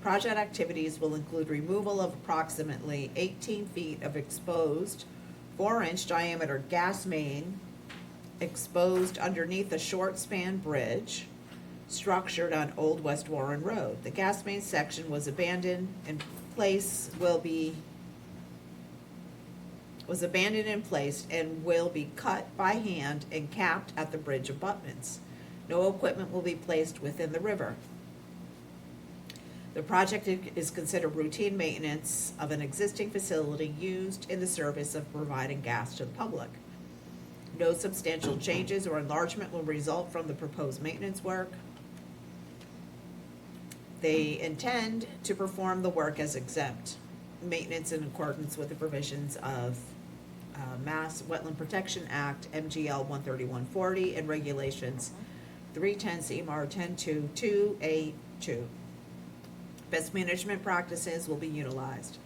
Speaker 1: Project activities will include removal of approximately 18 feet of exposed 4-inch diameter gas main exposed underneath a short span bridge structured on Old West Warren Road. The gas main section was abandoned in place and will be cut by hand and capped at the bridge abutments. No equipment will be placed within the river. The project is considered routine maintenance of an existing facility used in the service of providing gas to the public. No substantial changes or enlargement will result from the proposed maintenance work. They intend to perform the work as exempt maintenance in accordance with the provisions of Mass Wetland Protection Act, MGL 13140, and regulations 310 CMR 1022A2. Best management practices will be utilized.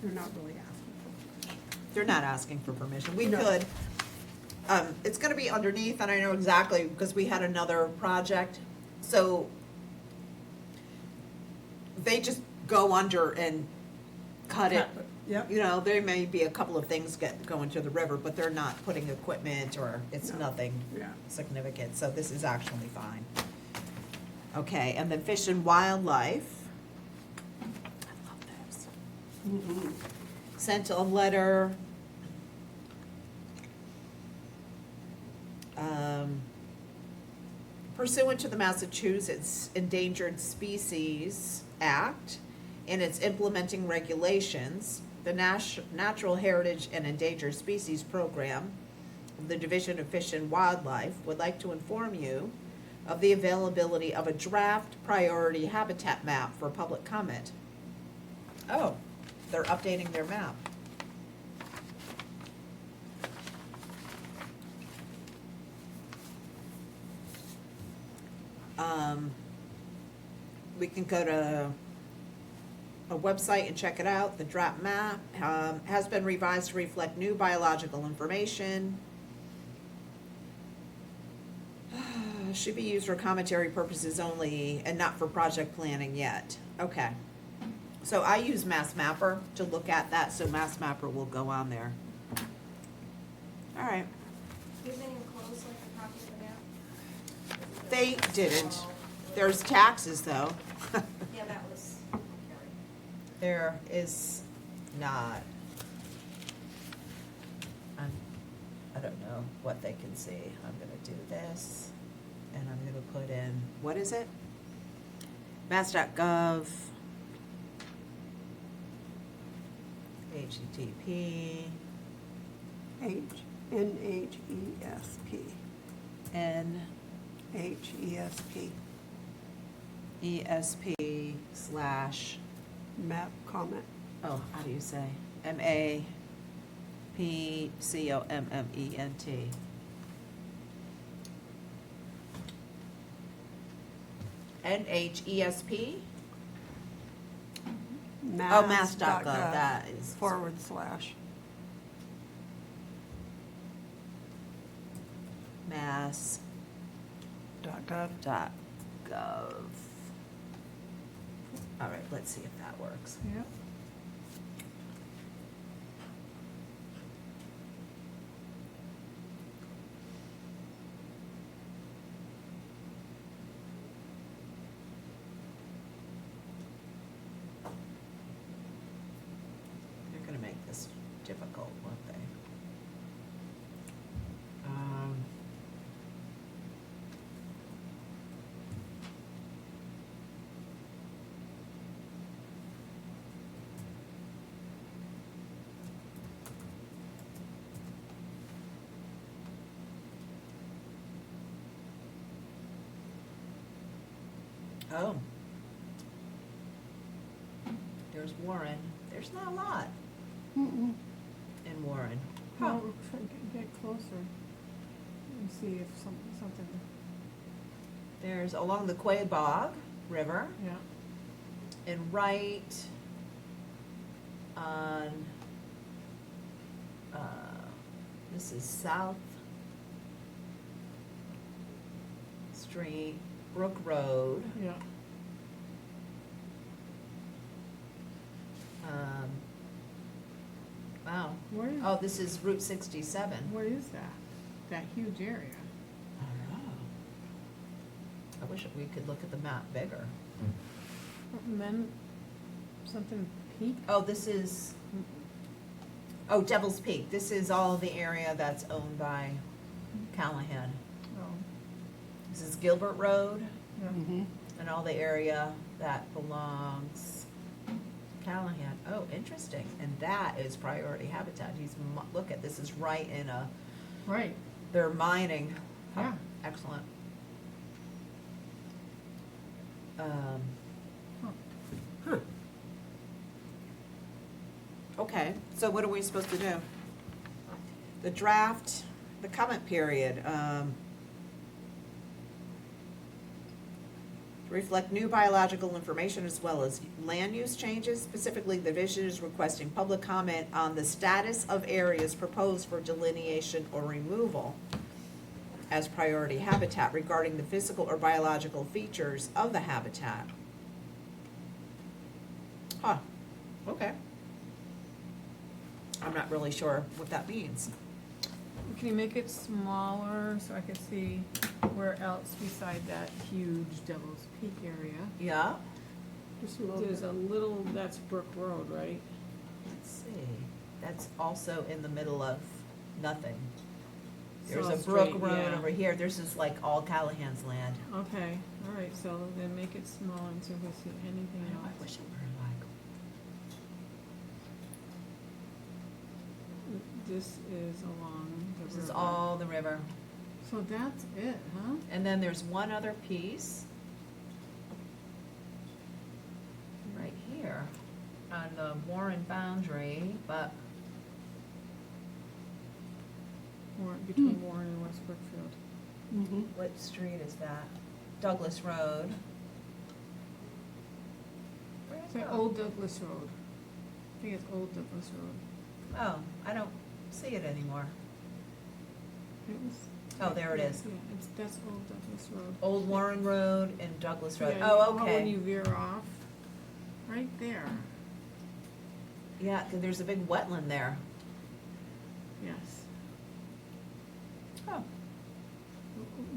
Speaker 4: You're not really asking.
Speaker 1: They're not asking for permission. We
Speaker 4: No.
Speaker 1: could. It's gonna be underneath, and I know exactly, because we had another project, so they just go under and cut it.
Speaker 4: Yep.
Speaker 1: You know, there may be a couple of things going to the river, but they're not putting equipment, or it's
Speaker 4: No.
Speaker 1: nothing
Speaker 4: Yeah.
Speaker 1: significant, so this is actually fine. Okay, and then Fish and Wildlife. I love this.
Speaker 4: Mhm.
Speaker 1: Sent a letter pursuant to the Massachusetts Endangered Species Act and its implementing regulations, the Natural Heritage and Endangered Species Program of the Division of Fish and Wildlife would like to inform you of the availability of a draft priority habitat map for public comment. Oh, they're updating their map. We can go to a website and check it out. The draft map has been revised to reflect new biological information. Should be used for commentary purposes only and not for project planning yet. Okay. So I use Mass Mapper to look at that, so Mass Mapper will go on there. All right.
Speaker 12: Do they enclose like a copy of the map?
Speaker 1: They didn't. There's taxes, though.
Speaker 12: Yeah, that was carried.
Speaker 1: There is not. I don't know what they can see. I'm gonna do this, and I'm gonna put in, what is it? Mass.gov. HTTP.
Speaker 4: NHESP.
Speaker 1: N.
Speaker 4: HESP.
Speaker 1: ESP slash,
Speaker 4: Map comment.
Speaker 1: oh, how do you say? MAPCOMMENT. NHESP? Oh, mass.gov, that is.
Speaker 4: /.
Speaker 1: Mass.
Speaker 4: .gov.
Speaker 1: .gov. All right, let's see if that works.
Speaker 9: Yep.
Speaker 1: They're gonna make this difficult, won't they? Oh. There's Warren. There's not a lot
Speaker 4: Mm-mm.
Speaker 1: in Warren.
Speaker 9: Well, get closer and see if something,
Speaker 1: There's along the Quabog River
Speaker 9: yeah.
Speaker 1: and right on, this is South Street, Brook Road.
Speaker 9: Yeah.
Speaker 1: Wow.
Speaker 9: Where is,
Speaker 1: Oh, this is Route 67.
Speaker 9: where is that? That huge area?
Speaker 1: I don't know. I wish we could look at the map bigger.
Speaker 9: And then something peak?
Speaker 1: Oh, this is, oh, Devil's Peak. This is all the area that's owned by Callahan.
Speaker 9: Oh,
Speaker 1: This is Gilbert Road
Speaker 9: yeah.
Speaker 4: Mm-hmm.
Speaker 1: and all the area that belongs to Callahan. Oh, interesting. And that is priority habitat. Look at, this is right in a,
Speaker 9: Right,
Speaker 1: they're mining. Oh,
Speaker 9: Yeah.
Speaker 1: excellent.
Speaker 9: Huh.
Speaker 1: Okay, so what are we supposed to do? The draft, the comment period, reflect new biological information as well as land use changes. Specifically, the division is requesting public comment on the status of areas proposed for delineation or removal as priority habitat regarding the physical or biological features of the habitat. Huh, okay. I'm not really sure what that means.
Speaker 9: Can you make it smaller so I could see where else beside that huge Devil's Peak area?
Speaker 1: Yeah,
Speaker 4: Just a little
Speaker 9: There's
Speaker 4: bit.
Speaker 9: a little, that's Brook Road, right?
Speaker 1: let's see. That's also in the middle of nothing. There's a
Speaker 9: South
Speaker 1: Brook
Speaker 9: Street,
Speaker 1: Road
Speaker 9: yeah.
Speaker 1: over here. This is like all Callahan's land.
Speaker 9: Okay, all right, so then make it smaller and see if we see anything
Speaker 1: I
Speaker 9: else.
Speaker 1: wish it were like,
Speaker 9: This is along the river.
Speaker 1: this is all the river.
Speaker 9: So that's it, huh?
Speaker 1: And then there's one other piece right here on the Warren boundary, but
Speaker 9: Between Warren and West Brookfield.
Speaker 4: Mm-hmm.
Speaker 1: what street is that? Douglas Road. Where's
Speaker 9: It's like
Speaker 1: that?
Speaker 9: Old Douglas Road. I think it's Old Douglas Road.
Speaker 1: Oh, I don't see it anymore.
Speaker 9: It was.
Speaker 1: Oh, there it is.
Speaker 9: Yeah, that's Old Douglas Road.
Speaker 1: Old Warren Road and Douglas Road.
Speaker 9: Yeah,
Speaker 1: Oh,
Speaker 9: you know how when
Speaker 1: okay.
Speaker 9: you veer off, right there,
Speaker 1: Yeah, 'cause there's a big wetland there.
Speaker 9: yes.
Speaker 1: Oh.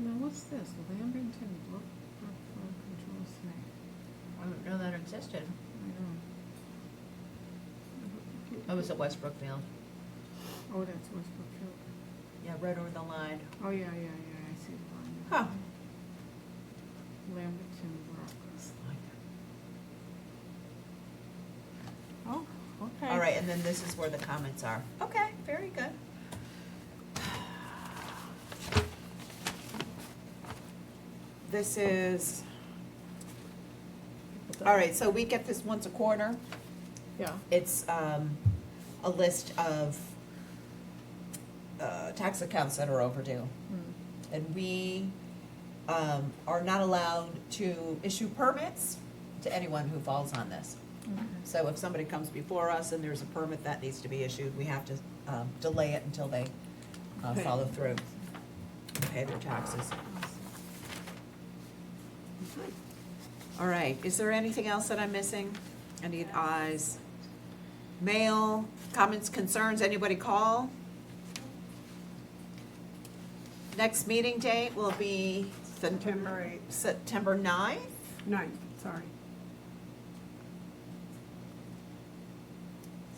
Speaker 9: Now, what's this? Lambington Brook Flood Control Site.
Speaker 1: I didn't know that existed.
Speaker 9: I know.
Speaker 1: Oh, it was at West Brookfield.
Speaker 9: Oh, that's West Brookfield.
Speaker 1: Yeah, right over the line.
Speaker 9: Oh, yeah, I see the line.
Speaker 1: Huh.
Speaker 9: Lambington Brook. Oh, okay.
Speaker 1: All right, and then this is where the comments are. Okay, very good. This is, all right, so we get this once a quarter.
Speaker 9: Yeah.
Speaker 1: It's a list of tax accounts that are overdue.
Speaker 9: Hmm.
Speaker 1: And we are not allowed to issue permits to anyone who falls on this.
Speaker 9: Okay.
Speaker 1: So if somebody comes before us and there's a permit that needs to be issued, we have to delay it until they
Speaker 4: Okay.
Speaker 1: follow through, and pay their taxes. All right, is there anything else that I'm missing? I need eyes. Mail, comments, concerns, anybody call? Next meeting date will be
Speaker 4: September 8th,
Speaker 1: September 9th?
Speaker 4: 9th, sorry.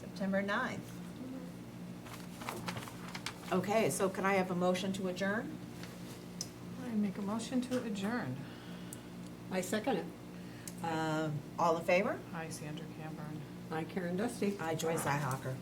Speaker 1: September 9th. Okay, so can I have a motion to adjourn?
Speaker 9: I make a motion to adjourn.
Speaker 4: I second it.
Speaker 1: All in favor?
Speaker 9: Hi, Sandra Camburn.
Speaker 4: I, Karen Dusty.
Speaker 1: I, Joyce Ihawker.